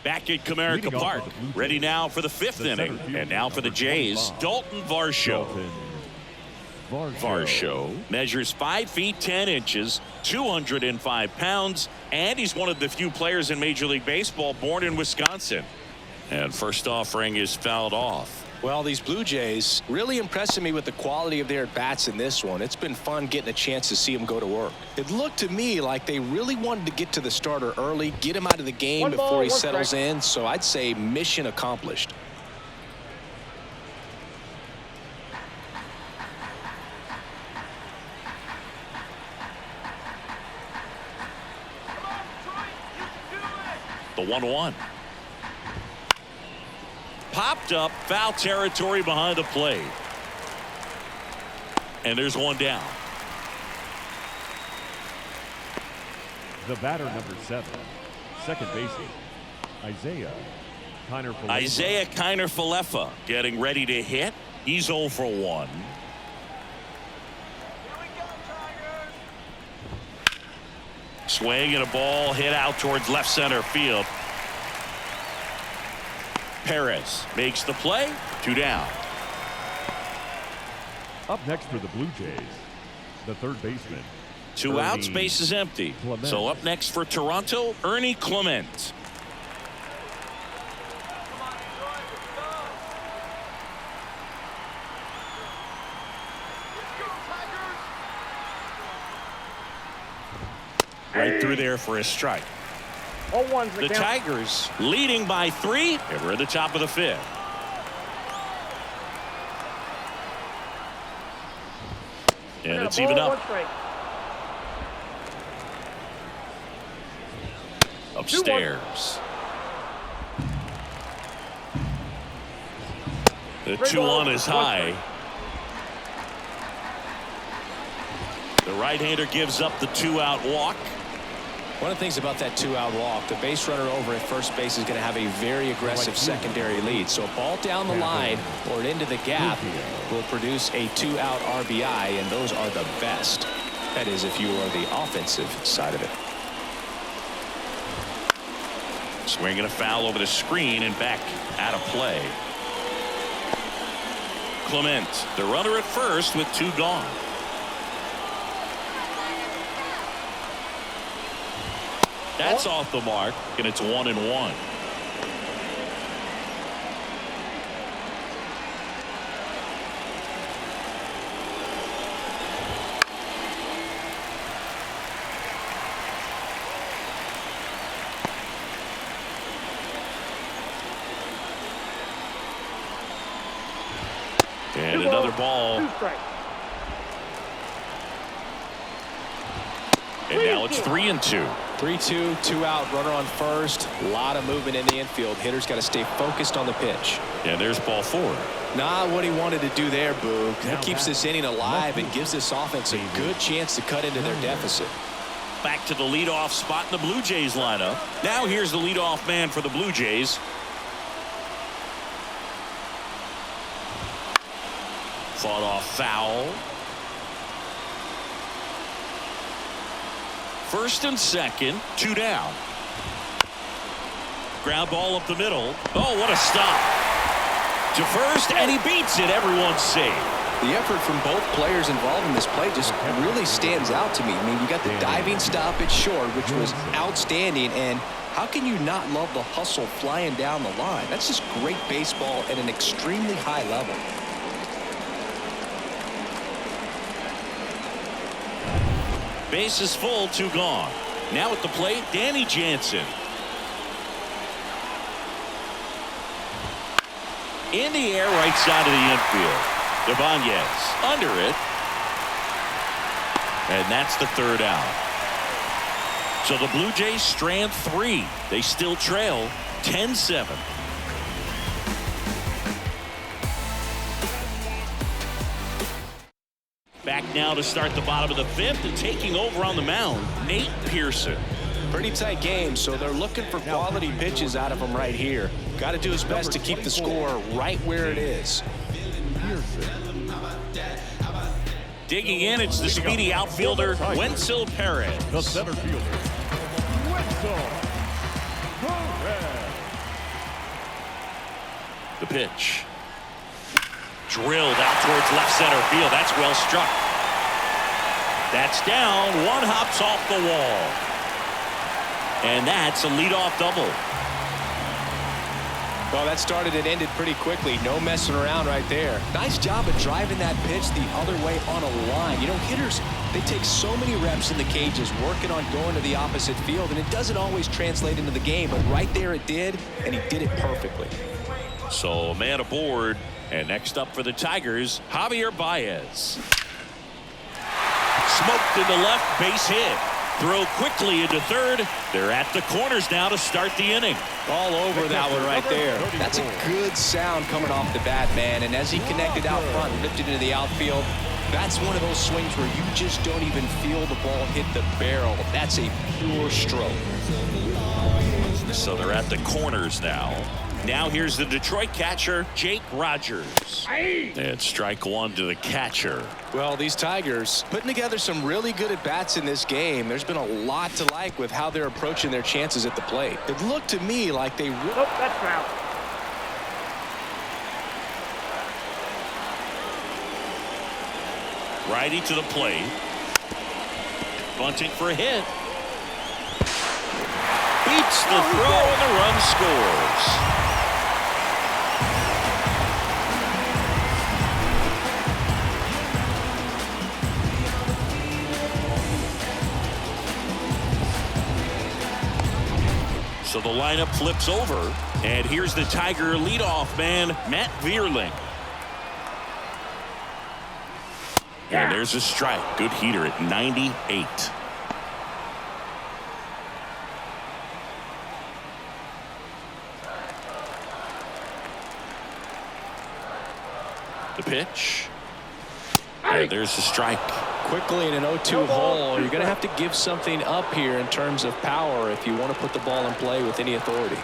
[SPEAKER 4] Back at Comerica Park, ready now for the 5th inning. And now for the Jays, Dalton Varsho. Varsho measures 5 feet 10 inches, 205 pounds, and he's one of the few players in Major League Baseball born in Wisconsin. And first offering is fouled off.
[SPEAKER 5] Well, these Blue Jays really impressing me with the quality of their bats in this one. It's been fun getting a chance to see them go to work. It looked to me like they really wanted to get to the starter early, get him out of the game before he settles in. So I'd say mission accomplished.
[SPEAKER 4] The 1-1. Popped up, foul territory behind the plate. And there's one down.
[SPEAKER 6] The batter, number 7, second baseman, Isaiah
[SPEAKER 4] Kiner-Falefa getting ready to hit. He's 0 for 1. Swing and a ball hit out towards left center field. Perez makes the play. 2 down.
[SPEAKER 6] Up next for the Blue Jays, the third baseman.
[SPEAKER 4] 2 outs, base is empty.
[SPEAKER 6] Clement.
[SPEAKER 4] So up next for Toronto, Ernie Clement. Right through there for a strike. The Tigers leading by 3, and we're at the top of the 5th. And it's even up. Upstairs. The 2-1 is high. The right-hander gives up the 2-out walk.
[SPEAKER 5] One of the things about that 2-out walk, the base runner over at first base is going to have a very aggressive secondary lead. So a ball down the line or into the gap will produce a 2-out RBI, and those are the best. That is, if you are the offensive side of it.
[SPEAKER 4] Swinging a foul over the screen and back out of play. Clement, the runner at first with 2 gone. That's off the mark, and it's 1-1. And another ball. And now it's 3-2.
[SPEAKER 5] 3-2, 2 out, runner on first. A lot of movement in the infield. Hitter's got to stay focused on the pitch.
[SPEAKER 4] And there's ball 4.
[SPEAKER 5] Not what he wanted to do there, Boog. That keeps this inning alive and gives this offense a good chance to cut into their deficit.
[SPEAKER 4] Back to the leadoff spot in the Blue Jays lineup. Now here's the leadoff man for the Blue Jays. Fought off foul. First and second, 2 down. Ground ball up the middle. Oh, what a stop. To first, and he beats it. Everyone's safe.
[SPEAKER 5] The effort from both players involved in this play just really stands out to me. I mean, you got the diving stop at short, which was outstanding, and how can you not love the hustle flying down the line? That's just great baseball at an extremely high level.
[SPEAKER 4] Base is full, 2 gone. Now at the plate, Danny Jansen. In the air, right side of the infield. Ibanez under it. And that's the 3rd out. So the Blue Jays strand 3. They still trail 10-7. Back now to start the bottom of the 5th, and taking over on the mound, Nate Pearson.
[SPEAKER 5] Pretty tight game, so they're looking for quality pitches out of him right here. Got to do his best to keep the score right where it is.
[SPEAKER 4] Digging in, it's the speedy outfielder, Wenzel Perez.
[SPEAKER 6] The center fielder, Wenzel Perez.
[SPEAKER 4] The pitch. Drilled out towards left center field. That's well struck. That's down. 1 hops off the wall. And that's a leadoff double.
[SPEAKER 5] Well, that started and ended pretty quickly. No messing around right there. Nice job of driving that pitch the other way on a line. You know, hitters, they take so many reps in the cages working on going to the opposite field, and it doesn't always translate into the game, but right there it did, and he did it perfectly.
[SPEAKER 4] So a man aboard. And next up for the Tigers, Javier Baez. Smoked in the left, base hit. Throw quickly into 3rd. They're at the corners now to start the inning.
[SPEAKER 5] All over that one right there. That's a good sound coming off the bat, man. And as he connected out front, lifted into the outfield, that's one of those swings where you just don't even feel the ball hit the barrel. That's a pure stroke.
[SPEAKER 4] So they're at the corners now. Now here's the Detroit catcher, Jake Rogers. And strike 1 to the catcher.
[SPEAKER 5] Well, these Tigers putting together some really good at-bats in this game. There's been a lot to like with how they're approaching their chances at the plate. It looked to me like they...
[SPEAKER 8] Nope, that's foul.
[SPEAKER 4] Righty to the plate. Bunting for a hit. Beats the throw and the run scores. So the lineup flips over, and here's the Tiger leadoff man, Matt Vierling. And there's a strike. Good heater at 98. The pitch. And there's the strike.
[SPEAKER 5] Quickly in an 0-2 hole, you're going to have to give something up here in terms of power if you want to put the ball in play with any authority.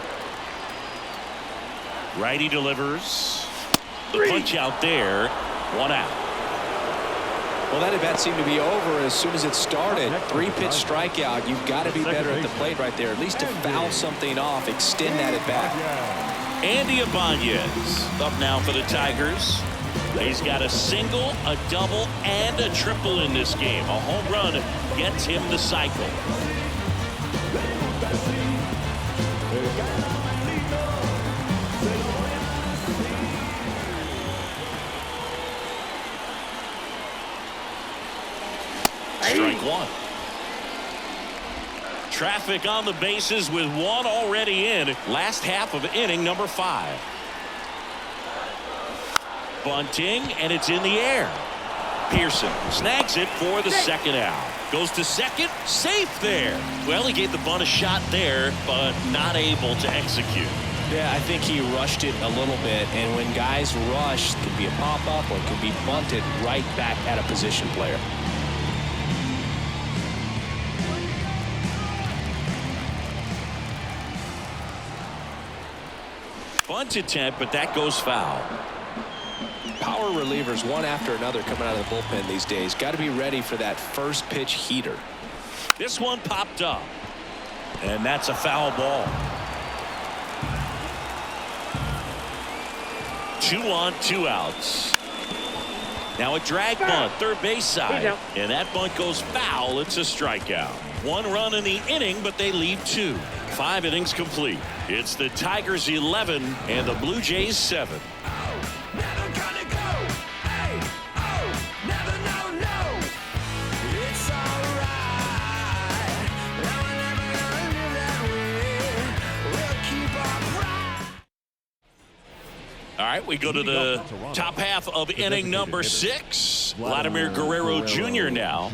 [SPEAKER 4] Righty delivers. The punch out there. 1 out.
[SPEAKER 5] Well, that at-bat seemed to be over as soon as it started. 3-pitch strikeout. You've got to be better at the plate right there, at least to foul something off, extend that at-bat.
[SPEAKER 4] Andy Ibanez up now for the Tigers. He's got a single, a double, and a triple in this game. A home run gets him the cycle. Strike 1. Traffic on the bases with 1 already in. Last half of inning number 5. Bunting, and it's in the air. Pearson snags it for the second out. Goes to second, safe there. Well, he gave the bunt a shot there, but not able to execute.
[SPEAKER 5] Yeah, I think he rushed it a little bit, and when guys rush, it could be a pop-up or it could be bunted right back at a position player.
[SPEAKER 4] Bunt attempt, but that goes foul.
[SPEAKER 5] Power relievers one after another coming out of the bullpen these days. Got to be ready for that first pitch heater.
[SPEAKER 4] This one popped up, and that's a foul ball. 2 on, 2 outs. Now a drag bunt, third base side, and that bunt goes foul. It's a strikeout. 1 run in the inning, but they leave 2. 5 innings complete. It's the Tigers 11 and the Blue Jays 7. All right, we go to the top half of inning number 6. Vladimir Guerrero Jr. now.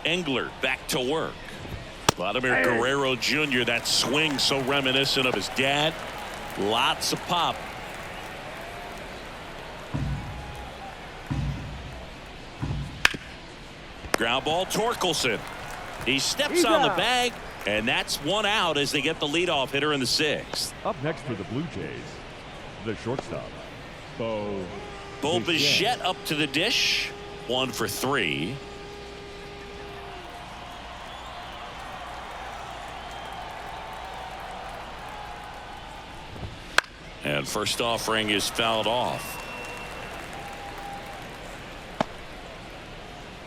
[SPEAKER 4] Engler back to work. Vladimir Guerrero Jr., that swing so reminiscent of his dad. Lots of pop. Ground ball, Torkelson. He steps on the bag, and that's 1 out as they get the leadoff hitter in the 6th.
[SPEAKER 6] Up next for the Blue Jays, the shortstop, Bo
[SPEAKER 4] Bichette up to the dish. 1 for 3. And first offering is fouled off.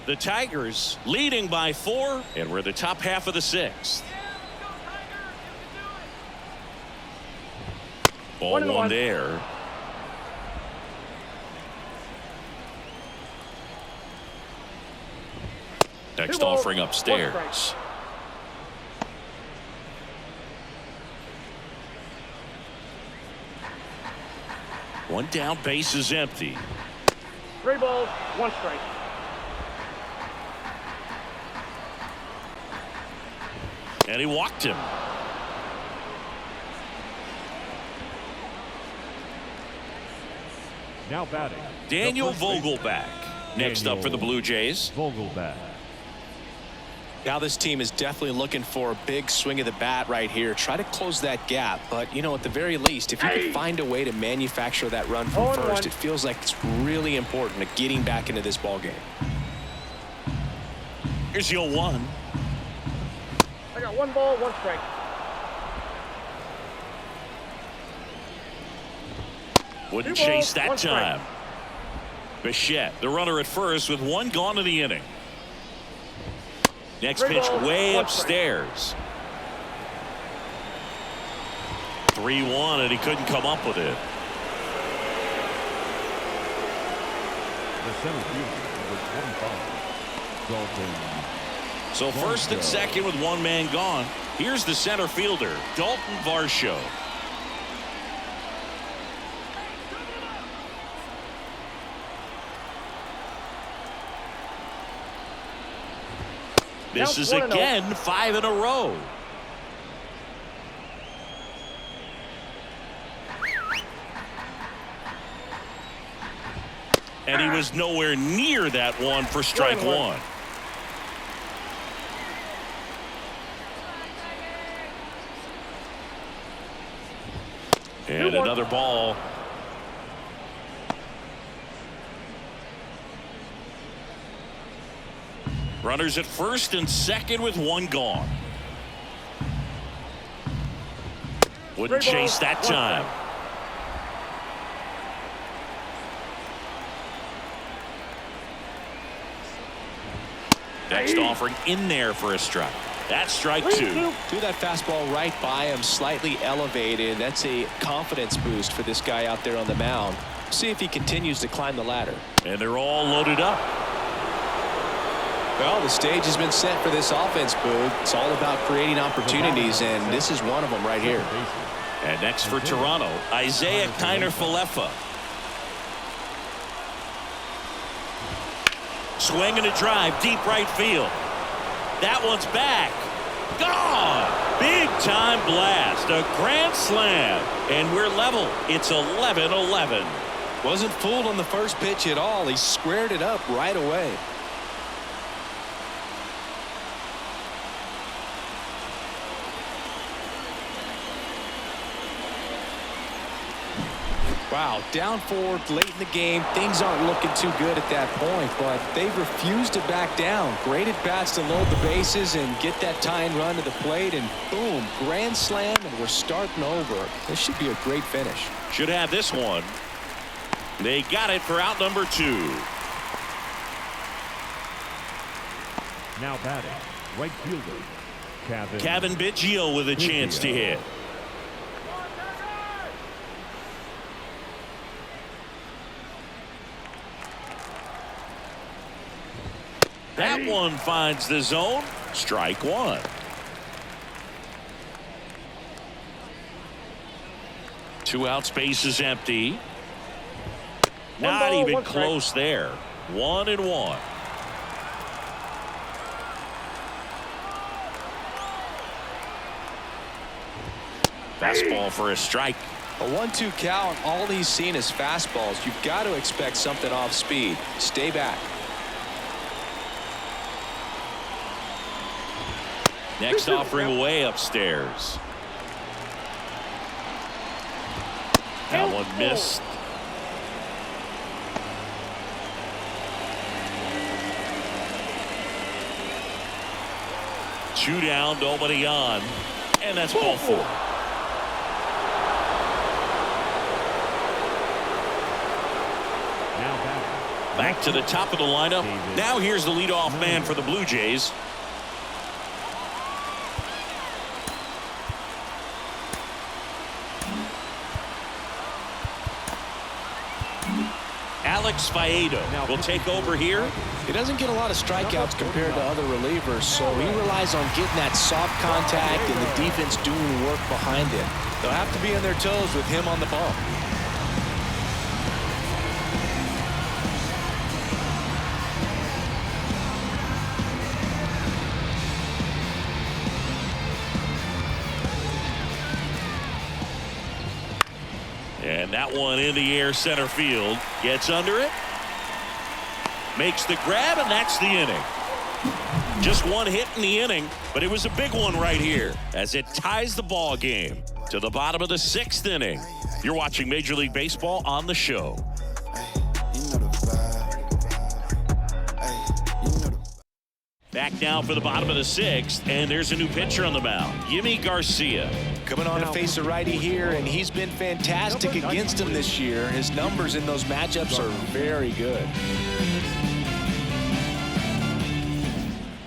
[SPEAKER 4] The Tigers leading by 4, and we're the top half of the 6th. 1-1 there. Next offering upstairs. One down, base is empty.
[SPEAKER 8] 3 balls, 1 strike.
[SPEAKER 4] And he walked him.
[SPEAKER 6] Now batting,
[SPEAKER 4] Daniel Vogelback next up for the Blue Jays.
[SPEAKER 6] Vogelback.
[SPEAKER 5] Now this team is definitely looking for a big swing of the bat right here. Try to close that gap, but you know, at the very least, if you can find a way to manufacture that run from first, it feels like it's really important to getting back into this ball game.
[SPEAKER 4] Here's your 1.
[SPEAKER 8] I got 1 ball, 1 strike.
[SPEAKER 4] Wouldn't
[SPEAKER 8] 2 balls,
[SPEAKER 4] chase that
[SPEAKER 8] 1 strike.
[SPEAKER 4] time. Bichette, the runner at first with 1 gone in the inning. Next
[SPEAKER 8] 3
[SPEAKER 4] pitch
[SPEAKER 8] balls,
[SPEAKER 4] way
[SPEAKER 8] 1
[SPEAKER 4] upstairs. 3-1, and he couldn't come up with it.
[SPEAKER 6] The center fielder, number 25, Dalton.
[SPEAKER 4] So first and second with 1 man gone. Here's the center fielder, Dalton Varsho. This is again 5 in a row. And he was nowhere near that one for strike 1. And another ball. Runners at first and second with 1 gone. Wouldn't chase that time. Next offering in there for a strike. That's strike 2.
[SPEAKER 5] Threw that fastball right by him, slightly elevated. That's a confidence boost for this guy out there on the mound. See if he continues to climb the ladder.
[SPEAKER 4] And they're all loaded up.
[SPEAKER 5] Well, the stage has been set for this offense, Boog. It's all about creating opportunities, and this is one of them right here.
[SPEAKER 4] And next for Toronto, Isaiah Kiner-Falefa. swing and a drive deep right field. That one's back. Gone. Big time blast. A grand slam. And we're level. It's 11-11.
[SPEAKER 5] Wasn't fooled on the first pitch at all. He squared it up right away. Wow, down 4 late in the game. Things aren't looking too good at that point, but they've refused to back down. Great at bats to load the bases and get that tying run to the plate, and boom, grand slam, and we're starting over. This should be a great finish.
[SPEAKER 4] Should have this one. They got it for out number 2.
[SPEAKER 6] Now batting, right fielder,
[SPEAKER 4] Kevin Biggio with a chance to hit. That one finds the zone. Strike 1. Two out, space is empty. Not
[SPEAKER 8] ball,
[SPEAKER 4] even
[SPEAKER 8] one
[SPEAKER 4] close there. 1-1. Fastball for a strike.
[SPEAKER 5] A 1-2 count. All he's seen is fastballs. You've got to expect something off speed. Stay back.
[SPEAKER 4] Next offering away upstairs. That one missed. Two down, nobody on. And that's ball 4.
[SPEAKER 6] Now batting.
[SPEAKER 4] Back to the top of the lineup. Now here's the leadoff man for the Blue Jays. Alex Faedo will take over here.
[SPEAKER 5] He doesn't get a lot of strikeouts compared to other relievers, so he relies on getting that soft contact and the defense doing work behind him. They'll have to be on their toes with him on the bump.
[SPEAKER 4] And that one in the air center field. Gets under it. Makes the grab, and that's the inning. Just one hit in the inning, but it was a big one right here as it ties the ball game to the bottom of the 6th inning. You're watching Major League Baseball on the show. Back now for the bottom of the 6th, and there's a new pitcher on the mound, Yimi Garcia.
[SPEAKER 5] Coming on to face a righty here, and he's been fantastic against him this year. His numbers in those matchups are very good.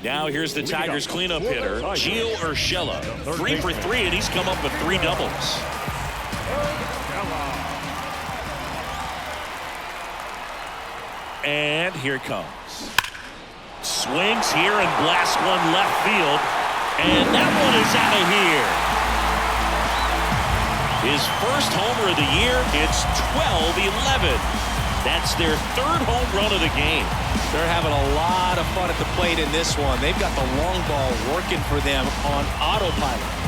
[SPEAKER 4] Now here's the Tigers cleanup hitter, Gio Urshela. 3 for 3, and he's come up with 3 doubles. And here it comes. Swings here and blasts one left field. And that one is out of here. His first homer of the year. It's 12-11. That's their 3rd home run of the game.
[SPEAKER 5] They're having a lot of fun at the plate in this one. They've got the long ball working for them on autopilot.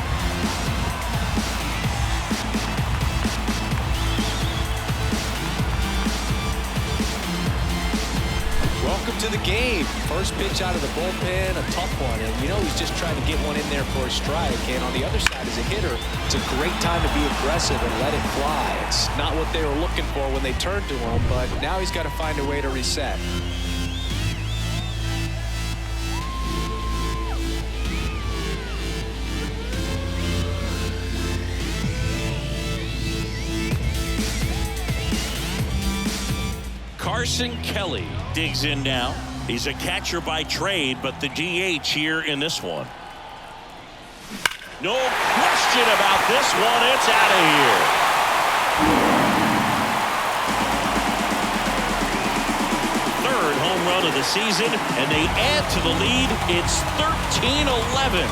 [SPEAKER 5] Welcome to the game. First pitch out of the bullpen, a tough one. And you know he's just trying to get one in there for a strike. And on the other side, as a hitter, it's a great time to be aggressive and let it fly. It's not what they were looking for when they turned to him, but now he's got to find a way to reset.
[SPEAKER 4] Carson Kelly digs in now. He's a catcher by trade, but the DH here in this one. No question about this one. It's out of here. Third home run of the season, and they add to the lead. It's 13-11.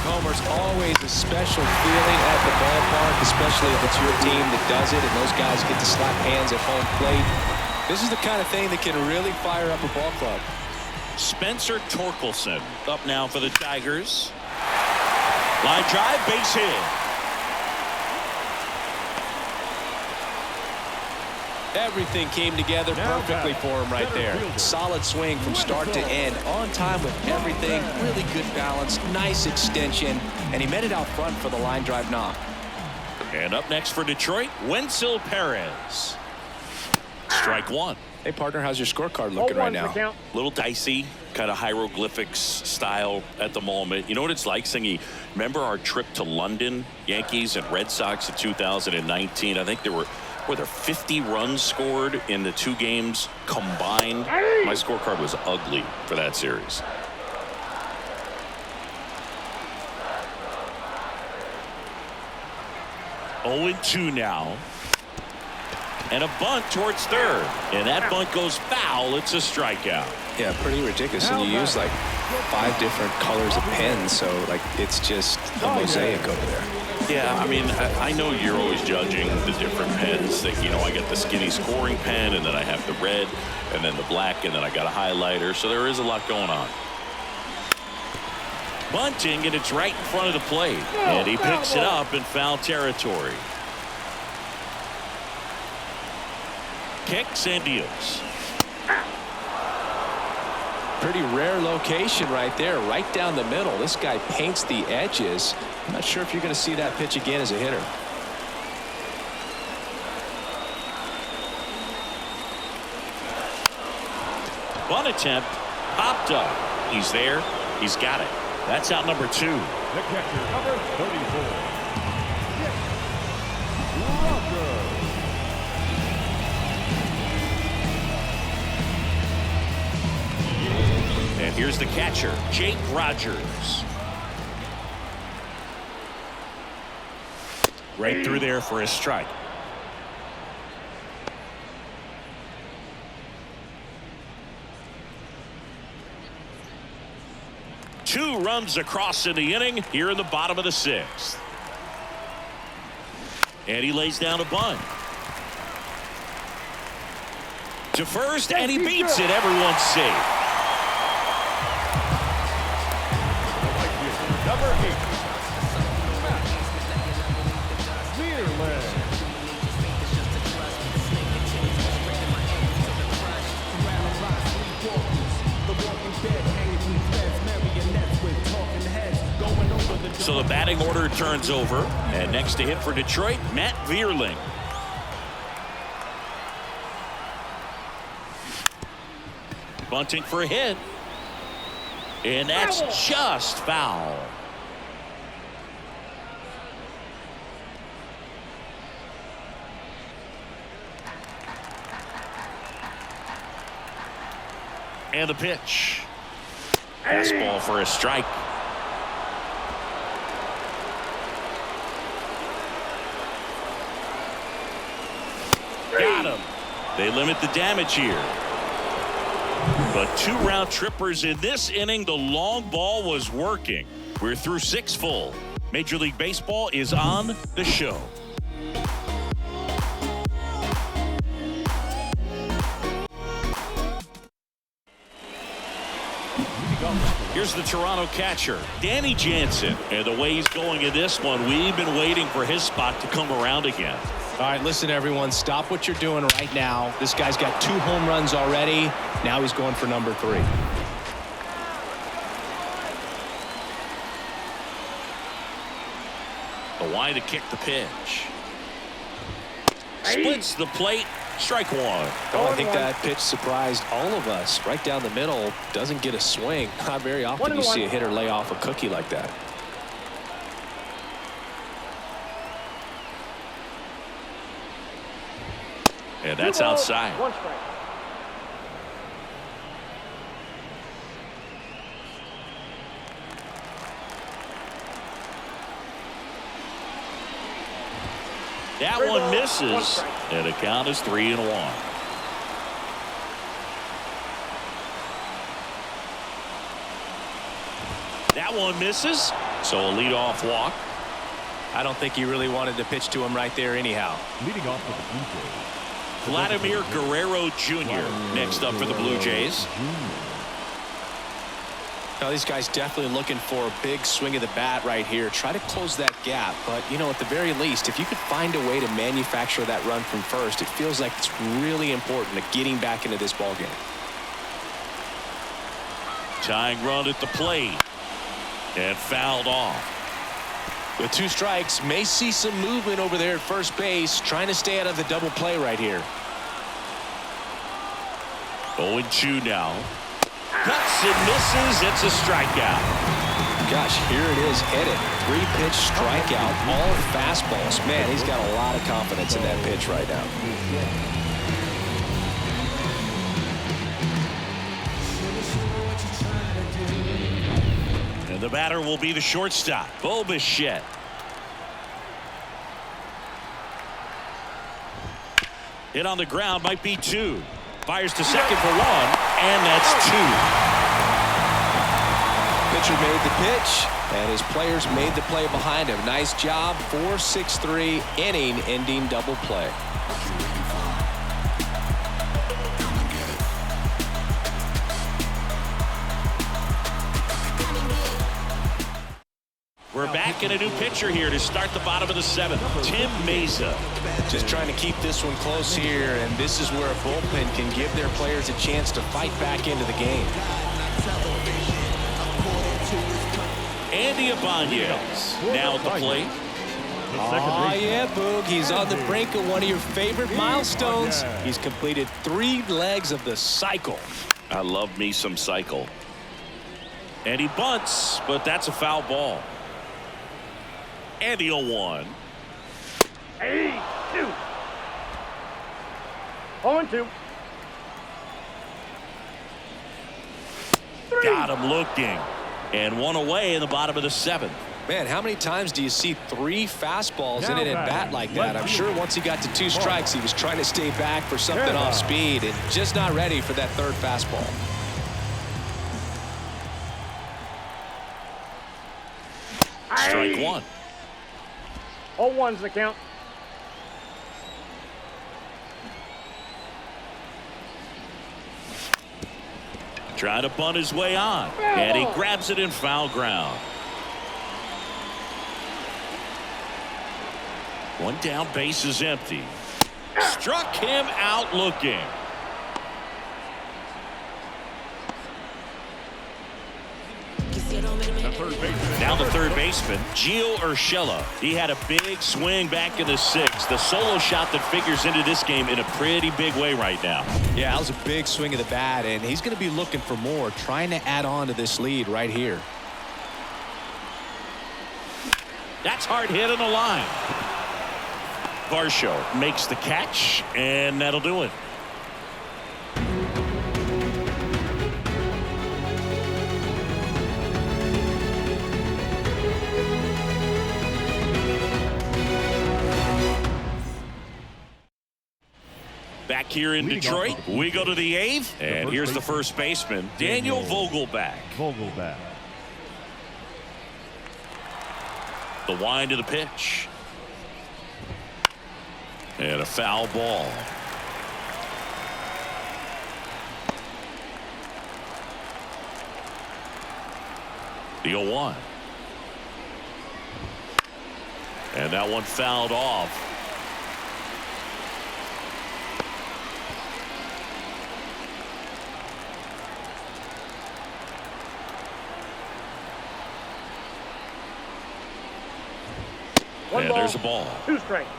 [SPEAKER 5] homers, always a special feeling at the ballpark, especially if it's your team that does it and those guys get to slap hands at home plate. This is the kind of thing that can really fire up a ball club.
[SPEAKER 4] Spencer Torkelson up now for the Tigers. Line drive, base hit.
[SPEAKER 5] Everything came together perfectly for him right there. Solid swing from start to end, on time with everything, really good balance, nice extension, and he met it out front for the line drive knock.
[SPEAKER 4] And up next for Detroit, Wenzel Perez. Strike one.
[SPEAKER 5] Hey, partner, how's your scorecard looking right now?
[SPEAKER 4] A little dicey, kind of hieroglyphics style at the moment. You know what it's like, Singy? Remember our trip to London, Yankees and Red Sox in 2019? I think were there 50 runs scored in the two games combined? My scorecard was ugly for that series. Oh, 0-2 now. And a bunt towards third. And that bunt goes foul. It's a strikeout.
[SPEAKER 5] Yeah, pretty ridiculous. And you use like 5 different colors of pens, so like it's just a mosaic over there.
[SPEAKER 4] Yeah, I mean, I know you're always judging the different pens. That, you know, I got the skinny scoring pen, and then I have the red, and then the black, and then I got a highlighter. So there is a lot going on. Bunting, and it's right in front of the plate. And he picks it up in foul territory. Kicks and deals.
[SPEAKER 5] Pretty rare location right there, right down the middle. This guy paints the edges. I'm not sure if you're going to see that pitch again as a hitter.
[SPEAKER 4] Bunt attempt, popped up. He's there. He's got it. That's out number 2.
[SPEAKER 6] The catcher, number 34.
[SPEAKER 4] And here's the catcher, Jake Rogers. Right through there for a strike. Two runs across in the inning here in the bottom of the 6th. And he lays down a bunt. To first, and he beats it. Everyone's safe.
[SPEAKER 6] Number 8.
[SPEAKER 4] So the batting order turns over, and next to hit for Detroit, Matt Vierling. Bunting for a hit, and that's just foul. And the pitch. Fastball for a strike. Got him. They limit the damage here. But 2 round trippers in this inning. The long ball was working. We're through 6 full. Major League Baseball is on the show. Here's the Toronto catcher, Danny Jansen. And the way he's going in this one, we've been waiting for his spot to come around again.
[SPEAKER 5] All right, listen, everyone, stop what you're doing right now. This guy's got 2 home runs already. Now he's going for number 3.
[SPEAKER 4] The wide to kick the pitch. Splits the plate. Strike 1.
[SPEAKER 5] Oh, I think that pitch surprised all of us. Right down the middle, doesn't get a swing. Not very often you see a hitter lay off a cookie like that.
[SPEAKER 4] And that's outside.
[SPEAKER 8] 1 strike.
[SPEAKER 4] That one misses, and the count is 3-1. That one misses, So a leadoff walk.
[SPEAKER 5] I don't think he really wanted to pitch to him right there anyhow.
[SPEAKER 6] Leading off for the Blue Jays.
[SPEAKER 4] Vladimir Guerrero Jr. next up for the Blue Jays.
[SPEAKER 5] Now these guys definitely looking for a big swing of the bat right here. Try to close that gap. But, you know, at the very least, if you could find a way to manufacture that run from first, it feels like it's really important to getting back into this ball game.
[SPEAKER 4] Tying run at the plate. And fouled off.
[SPEAKER 5] With 2 strikes, may see some movement over there at first base, trying to stay out of the double play right here.
[SPEAKER 4] 0-2 now. Cuts and misses. It's a strikeout.
[SPEAKER 5] Gosh, here it is, hit it. 3-pitch strikeout, all fastballs. Man, he's got a lot of confidence in that pitch right now.
[SPEAKER 4] And the batter will be the shortstop, Bo Bichette. Hit on the ground, might be 2. Fires to second for 1, and that's 2.
[SPEAKER 5] Pitcher made the pitch, and his players made the play behind him. Nice job, 4-6-3 inning-ending double play.
[SPEAKER 4] We're back in a new pitcher here to start the bottom of the 7th. Tim Mize.
[SPEAKER 5] Just trying to keep this one close here, and this is where a bullpen can give their players a chance to fight back into the game.
[SPEAKER 4] Andy Ibanez now at the plate.
[SPEAKER 5] Oh, yeah, Boog. He's on the brink of one of your favorite milestones. He's completed 3 legs of the cycle.
[SPEAKER 4] I love me some cycle. And he bunts, but that's a foul ball. And the 0-1.
[SPEAKER 8] 2. 0-2.
[SPEAKER 4] Got him looking. And 1 away in the bottom of the 7th.
[SPEAKER 5] Man, how many times do you see 3 fastballs in an at-bat like that? I'm sure once he got to 2 strikes, he was trying to stay back for something off speed and just not ready for that 3rd fastball.
[SPEAKER 4] Strike 1.
[SPEAKER 8] 0-1's the count.
[SPEAKER 4] Trying to bunt his way on. And he grabs it in foul ground. 1 down, base is empty. Struck him out looking. Now the third baseman, Gio Urshela. He had a big swing back in the 6th. The solo shot that figures into this game in a pretty big way right now.
[SPEAKER 5] Yeah, that was a big swing of the bat, and he's going to be looking for more, trying to add on to this lead right here.
[SPEAKER 4] That's hard hit on the line. Varsho makes the catch, and that'll do it. Back here in Detroit, we go to the 8th, and here's the first baseman, Daniel Vogelback. The wind of the pitch. And a foul ball. The 0-1. And that one fouled off. And there's a ball.
[SPEAKER 8] 2 strikes.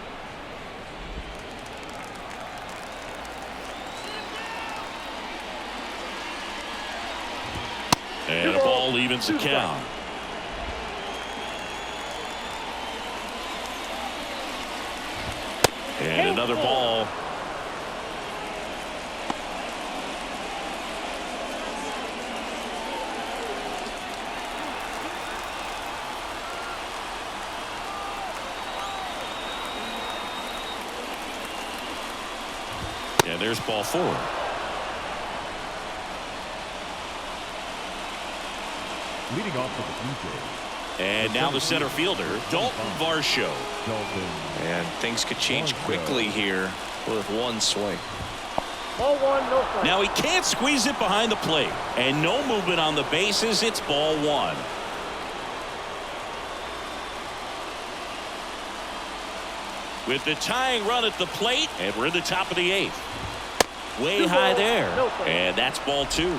[SPEAKER 4] And a ball evens the count. And another ball. And there's ball 4.
[SPEAKER 6] Leading off for the Blue Jays.
[SPEAKER 4] And now the center fielder, Dalton Varsho.
[SPEAKER 5] And things could change quickly here with one swing.
[SPEAKER 8] Ball 1, no strike.
[SPEAKER 4] Now he can't squeeze it behind the plate. And no movement on the bases. It's ball 1. With the tying run at the plate, and we're in the top of the 8th. Way high there. And that's ball 2.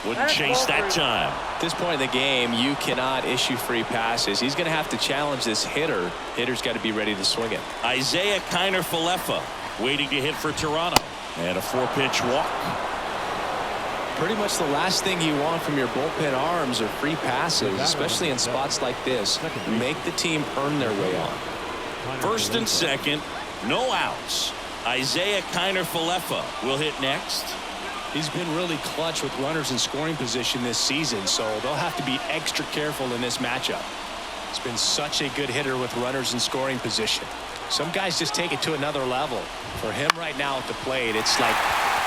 [SPEAKER 4] Wouldn't chase that time.
[SPEAKER 5] At this point in the game, you cannot issue free passes. He's going to have to challenge this hitter. Hitter's got to be ready to swing it.
[SPEAKER 4] Isaiah Kiner-Falefa waiting to hit for Toronto. And a 4-pitch walk.
[SPEAKER 5] Pretty much the last thing you want from your bullpen arms are free passes, especially in spots like this. Make the team earn their way on.
[SPEAKER 4] First and second, no outs. Isaiah Kiner-Falefa will hit next.
[SPEAKER 5] He's been really clutch with runners in scoring position this season, so they'll have to be extra careful in this matchup. He's been such a good hitter with runners in scoring position. Some guys just take it to another level. For him right now at the plate, it's like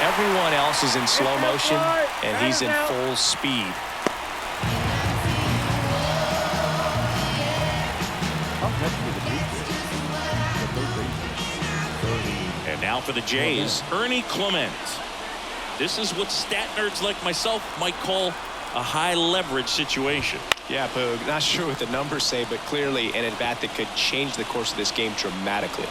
[SPEAKER 5] everyone else is in slow motion and he's in full speed.
[SPEAKER 4] And now for the Jays, Ernie Clement. This is what stat nerds like myself might call a high leverage situation.
[SPEAKER 5] Yeah, Boog, not sure what the numbers say, but clearly an at-bat that could change the course of this game dramatically.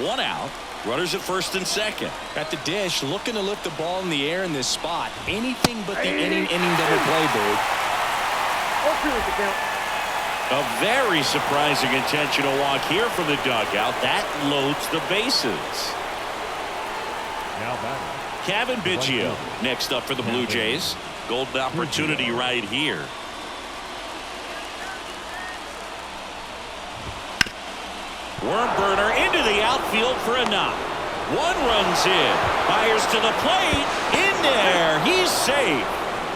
[SPEAKER 4] 1 out. Runners at first and second.
[SPEAKER 5] At the dish, looking to lift the ball in the air in this spot. Anything but the inning double play, Boog.
[SPEAKER 8] 4-2 is the count.
[SPEAKER 4] A very surprising intentional walk here from the dugout. That loads the bases.
[SPEAKER 6] Now batting.
[SPEAKER 4] Kevin Biggio next up for the Blue Jays. Golden opportunity right here. Worm burner into the outfield for a knock. 1 runs in. Fires to the plate. In there. He's safe.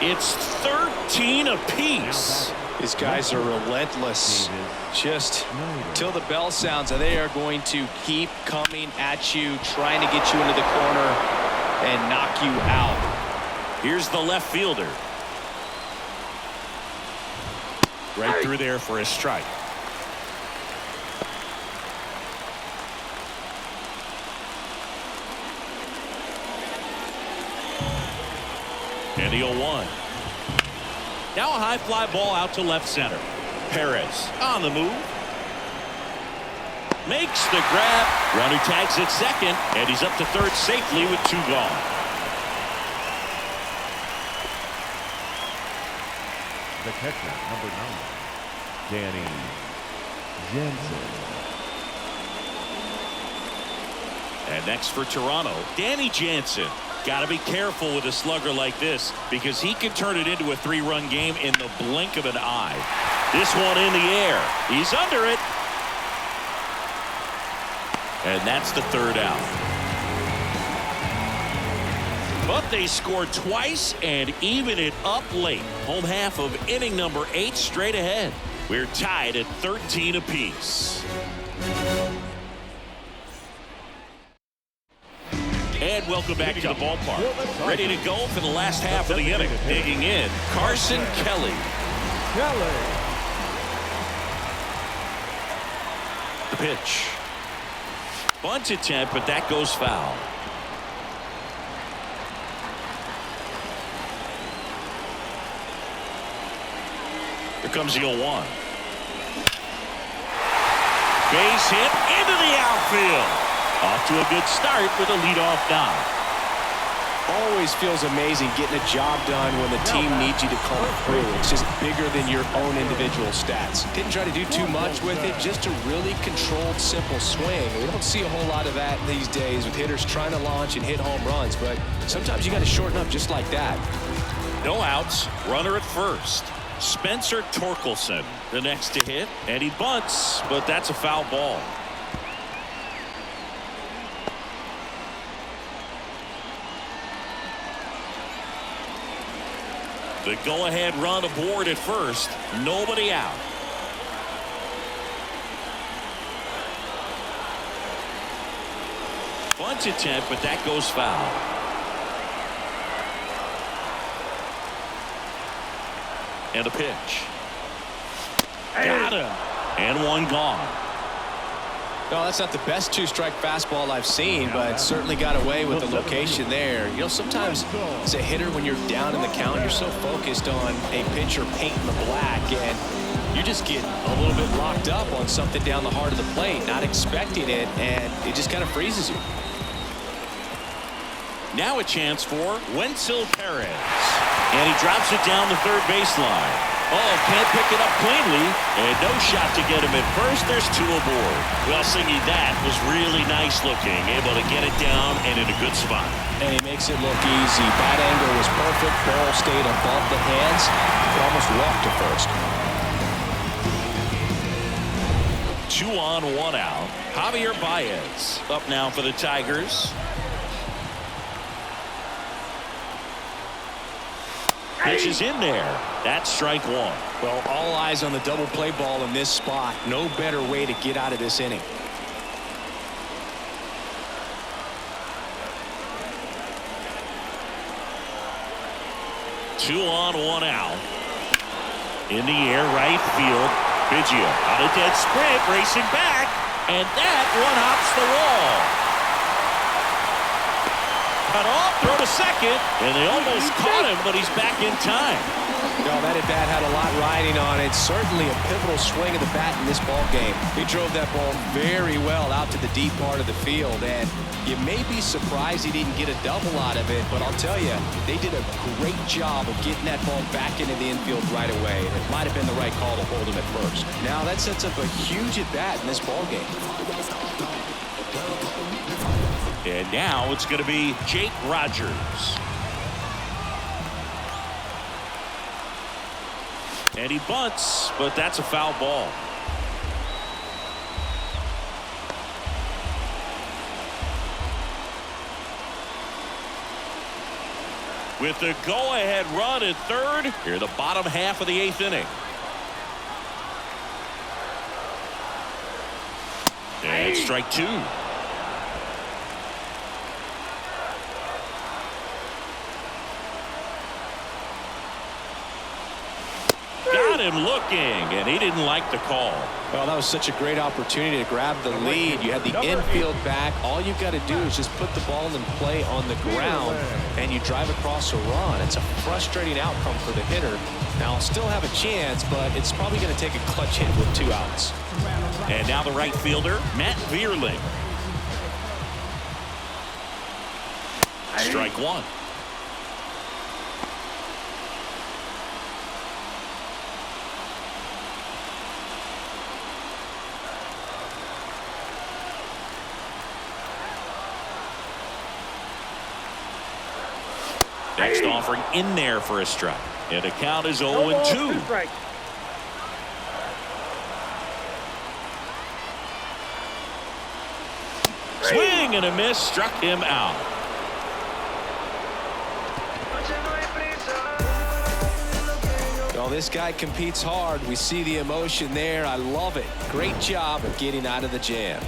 [SPEAKER 4] It's 13 apiece.
[SPEAKER 5] These guys are relentless. Just till the bell sounds, they are going to keep coming at you, trying to get you into the corner and knock you out.
[SPEAKER 4] Here's the left fielder. Right through there for a strike. And the 0-1. Now a high fly ball out to left center. Perez on the move. Makes the grab. Runner tags at second, and he's up to third safely with 2 gone.
[SPEAKER 6] The catcher, number 9, Danny Jansen.
[SPEAKER 4] And next for Toronto, Danny Jansen. Got to be careful with a slugger like this because he can turn it into a 3-run game in the blink of an eye. This one in the air. He's under it. And that's the 3rd out. But they scored twice and even it up late. Home half of inning number 8 straight ahead. We're tied at 13 apiece. And welcome back to the ballpark. Ready to go for the last half of the inning. Digging in, Carson Kelly. The pitch. Bunt attempt, but that goes foul. Here comes the 0-1. Base hit into the outfield. Off to a good start with a leadoff knock.
[SPEAKER 5] Always feels amazing getting a job done when the team needs you to come through. It's just bigger than your own individual stats. Didn't try to do too much with it, just a really controlled, simple swing. We don't see a whole lot of that these days with hitters trying to launch and hit home runs, but sometimes you got to shorten up just like that.
[SPEAKER 4] No outs, runner at first. Spencer Torkelson the next to hit, and he bunts, but that's a foul ball. The go-ahead run aboard at first. Nobody out. Bunt attempt, but that goes foul. And a pitch. Got him. And one gone.
[SPEAKER 5] No, that's not the best two-strike fastball I've seen, but certainly got away with the location there. You know, sometimes as a hitter, when you're down in the count, you're so focused on a pitcher painting the black, and you just get a little bit locked up on something down the heart of the plate, not expecting it, and it just kind of freezes you.
[SPEAKER 4] Now a chance for Wenzel Perez. And he drops it down the third baseline. Oh, can't pick it up cleanly. And no shot to get him at first. There's two aboard. Well, Singy, that was really nice looking. Able to get it down and in a good spot.
[SPEAKER 5] And he makes it look easy. Bat angle was perfect. Barrel stayed above the hands. Could almost walk to first.
[SPEAKER 4] 2 on, 1 out. Javier Baez up now for the Tigers. Pitch is in there. That's strike 1.
[SPEAKER 5] Well, all eyes on the double play ball in this spot. No better way to get out of this inning.
[SPEAKER 4] Two on, 1 out. In the air, right field. Biggio on a dead sprint, racing back, and that one hops the wall. Cut off, throw to second, and they almost caught him, but he's back in time.
[SPEAKER 5] No, that at bat had a lot riding on it. Certainly a pivotal swing of the bat in this ball game. He drove that ball very well out to the deep part of the field, and you may be surprised he didn't get a double out of it, but I'll tell you, they did a great job of getting that ball back into the infield right away, and it might have been the right call to hold him at first. Now that sets up a huge at bat in this ball game.
[SPEAKER 4] And now it's going to be Jake Rogers. And he bunts, but that's a foul ball. With the go-ahead run at third, here the bottom half of the 8th inning. And strike 2. Got him looking, and he didn't like the call.
[SPEAKER 5] Well, that was such a great opportunity to grab the lead. You had the infield back. All you've got to do is just put the ball in play on the ground, and you drive across a run. It's a frustrating outcome for the hitter. Now, I'll still have a chance, but it's probably going to take a clutch hit with 2 outs.
[SPEAKER 4] And now the right fielder, Matt Vierling. Strike 1. Next offering in there for a strike. And the count is 0-2. Swing and a miss, struck him out.
[SPEAKER 5] Well, this guy competes hard. We see the emotion there. I love it. Great job of getting out of the jam.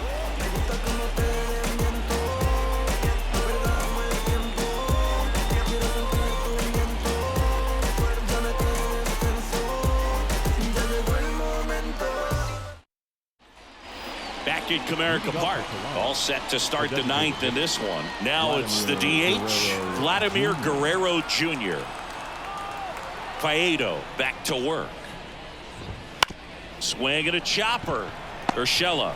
[SPEAKER 4] Back at Comerica Park, all set to start the 9th in this one. Now it's the DH, Vladimir Guerrero Jr. Faedo back to work. Swing and a chopper. Urshela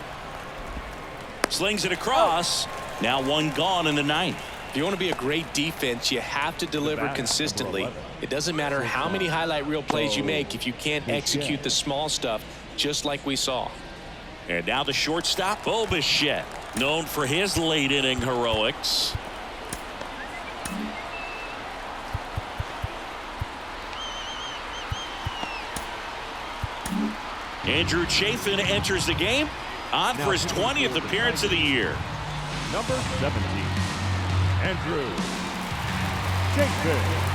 [SPEAKER 4] slings it across. Now one gone in the 9th.
[SPEAKER 5] If you want to be a great defense, you have to deliver consistently. It doesn't matter how many highlight reel plays you make if you can't execute the small stuff, just like we saw.
[SPEAKER 4] And now the shortstop, Bo Bichette, known for his late inning heroics. Andrew Chafin enters the game on for his 20th appearance of the year.
[SPEAKER 6] Number 17, Andrew Yusei.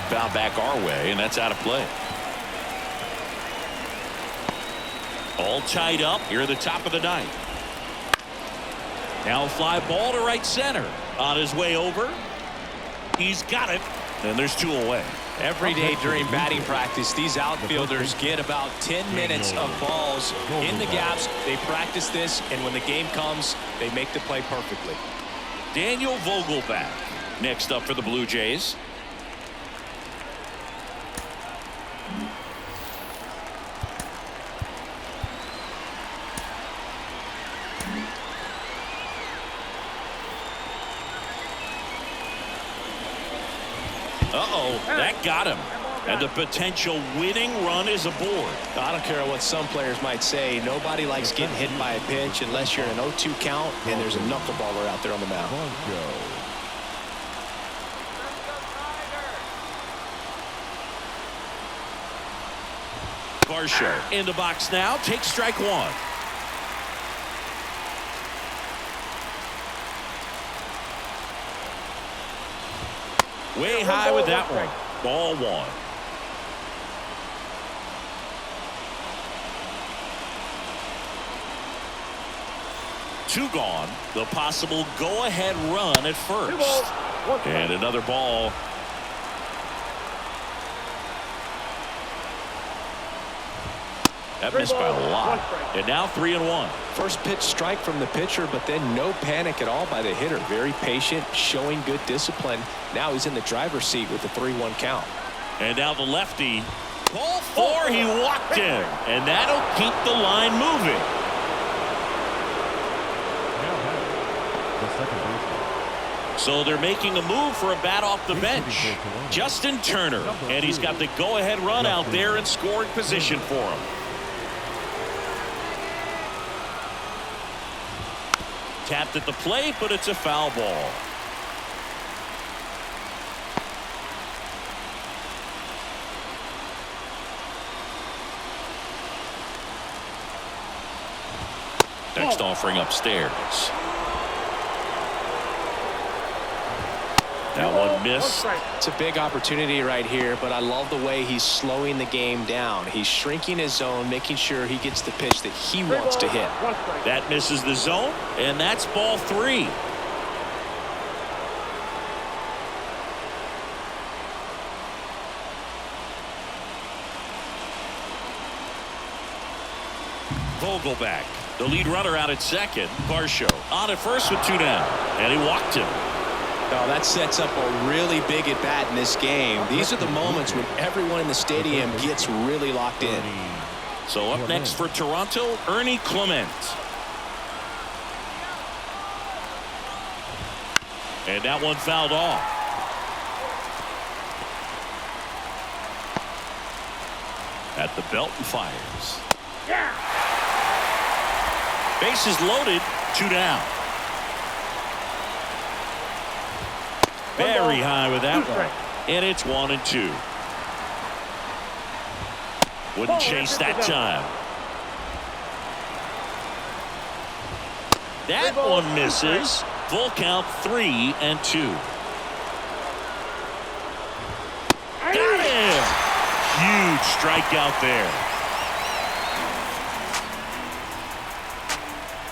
[SPEAKER 6] Foul
[SPEAKER 4] back our way, and that's out of play. All tied up here at the top of the ninth. Now a fly ball to right center. On his way over. He's got it. And there's 2 away.
[SPEAKER 5] Every day during batting practice, these outfielders get about 10 minutes of balls in the gaps. They practice this, and when the game comes, they make the play perfectly.
[SPEAKER 4] Daniel Vogelbach next up for the Blue Jays. That got him. And the potential winning run is aboard.
[SPEAKER 5] I don't care what some players might say. Nobody likes getting hit by a pitch unless you're in an 0-2 count and there's a knuckleballer out there on the mound.
[SPEAKER 4] Varsho in the box now. Takes strike 1. Way high with that one. Ball 1. Two gone. The possible go-ahead run at first. And another ball. That missed by a lot. And now 3-1.
[SPEAKER 5] First pitch strike from the pitcher, but then no panic at all by the hitter. Very patient, showing good discipline. Now he's in the driver's seat with the 3-1 count.
[SPEAKER 4] And now the lefty. Ball 4, he walked him. And that'll keep the line moving. So they're making a move for a bat off the bench. Justin Turner. And he's got the go-ahead run out there in scoring position for him. Tapped at the plate, but it's a foul ball. Next offering upstairs. That one missed.
[SPEAKER 5] It's a big opportunity right here, but I love the way he's slowing the game down. He's shrinking his zone, making sure he gets the pitch that he wants to hit.
[SPEAKER 4] That misses the zone, and that's ball 3. Vogelbach, the lead runner out at second. Varsho on at first with 2 down, and he walked him.
[SPEAKER 5] Oh, that sets up a really big at bat in this game. These are the moments when everyone in the stadium gets really locked in.
[SPEAKER 4] So up next for Toronto, Ernie Clement. And that one fouled off. At the belt and fires. Bases loaded, 2 down. Very high with that one. And it's 1-2. Wouldn't chase that time. That one misses. Full count, 3-2. Got him! Huge strikeout there.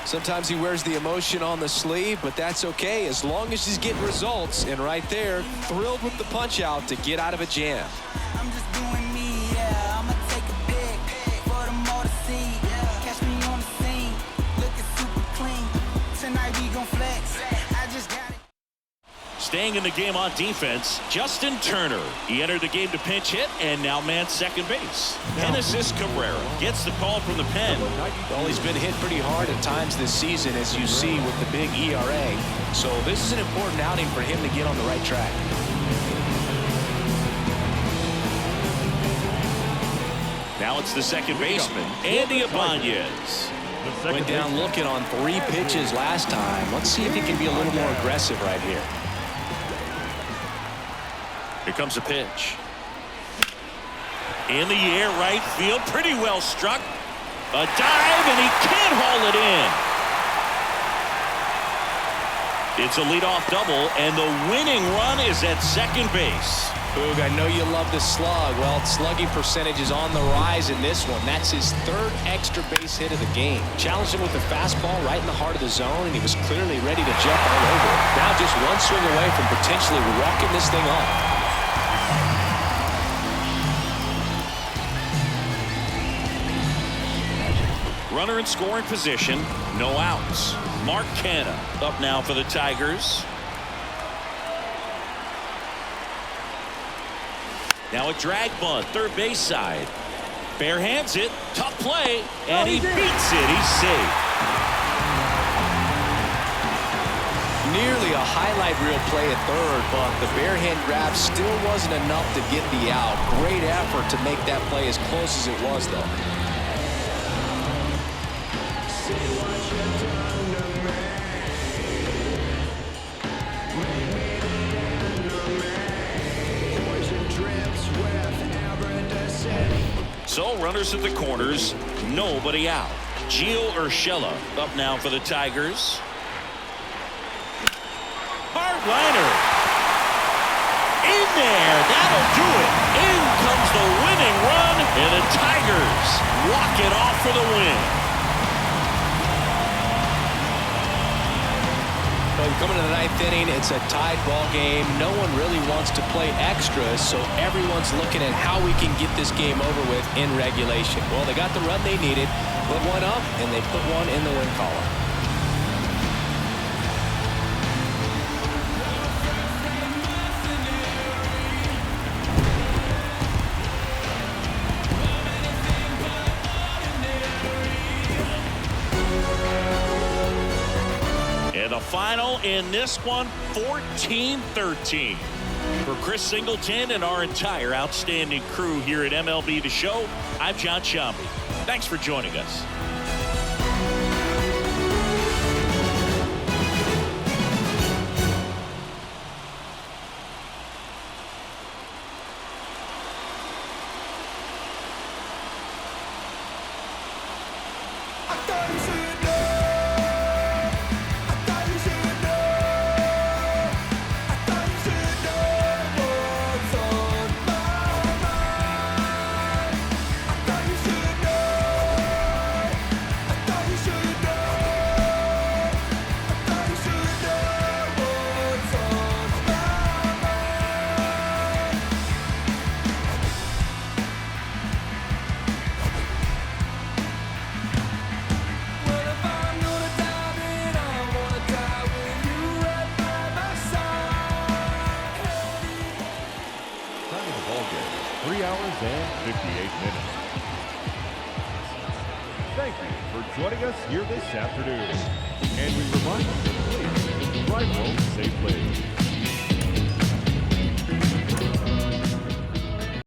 [SPEAKER 5] Sometimes he wears the emotion on the sleeve, but that's okay as long as he's getting results. And right there, thrilled with the punch out to get out of a jam.
[SPEAKER 2] I'm just doing me, yeah. I'ma take a pic for them all to see. Catch me on the scene, looking super clean. Tonight we gon' flex. I just got it.
[SPEAKER 4] Staying in the game on defense, Justin Turner. He entered the game to pinch hit and now mans second base. Genesis Cabrera gets the call from the pen.
[SPEAKER 5] Well, he's been hit pretty hard at times this season, as you see with the big ERA. So this is an important outing for him to get on the right track.
[SPEAKER 4] Now it's the second baseman, Andy Ibanez.
[SPEAKER 5] Went down looking on 3 pitches last time. Let's see if he can be a little more aggressive right here.
[SPEAKER 4] Here comes a pitch. In the air, right field, pretty well struck. A dive, and he can't haul it in. It's a leadoff double, and the winning run is at second base.
[SPEAKER 5] Boog, I know you love the slug. Well, slugging percentage is on the rise in this one. That's his third extra base hit of the game. Challenged him with the fastball right in the heart of the zone, and he was clearly ready to jump all over it. Now just one swing away from potentially walking this thing off.
[SPEAKER 4] Runner in scoring position, no outs. Mark Canha up now for the Tigers. Now a drag bunt, third base side. Bare hands it, tough play, and he beats it. He's safe.
[SPEAKER 5] Nearly a highlight reel play at third, but the bare hand grab still wasn't enough to get the out. Great effort to make that play as close as it was, though.
[SPEAKER 4] So runners at the corners, nobody out. Gio Urshela up now for the Tigers. Hard liner. In there, that'll do it. In comes the winning run, and the Tigers walk it off for the win.
[SPEAKER 5] Coming to the ninth inning, it's a tied ball game. No one really wants to play extras, so everyone's looking at how we can get this game over with in regulation. Well, they got the run they needed, put one up, and they put one in the win column.
[SPEAKER 4] The final in this one, 14-13. For Chris Singleton and our entire outstanding crew here at MLB The Show, I'm John Shambi. Thanks for joining us.
[SPEAKER 6] Thank you for joining us here this afternoon. And we remind you to please drive home safely.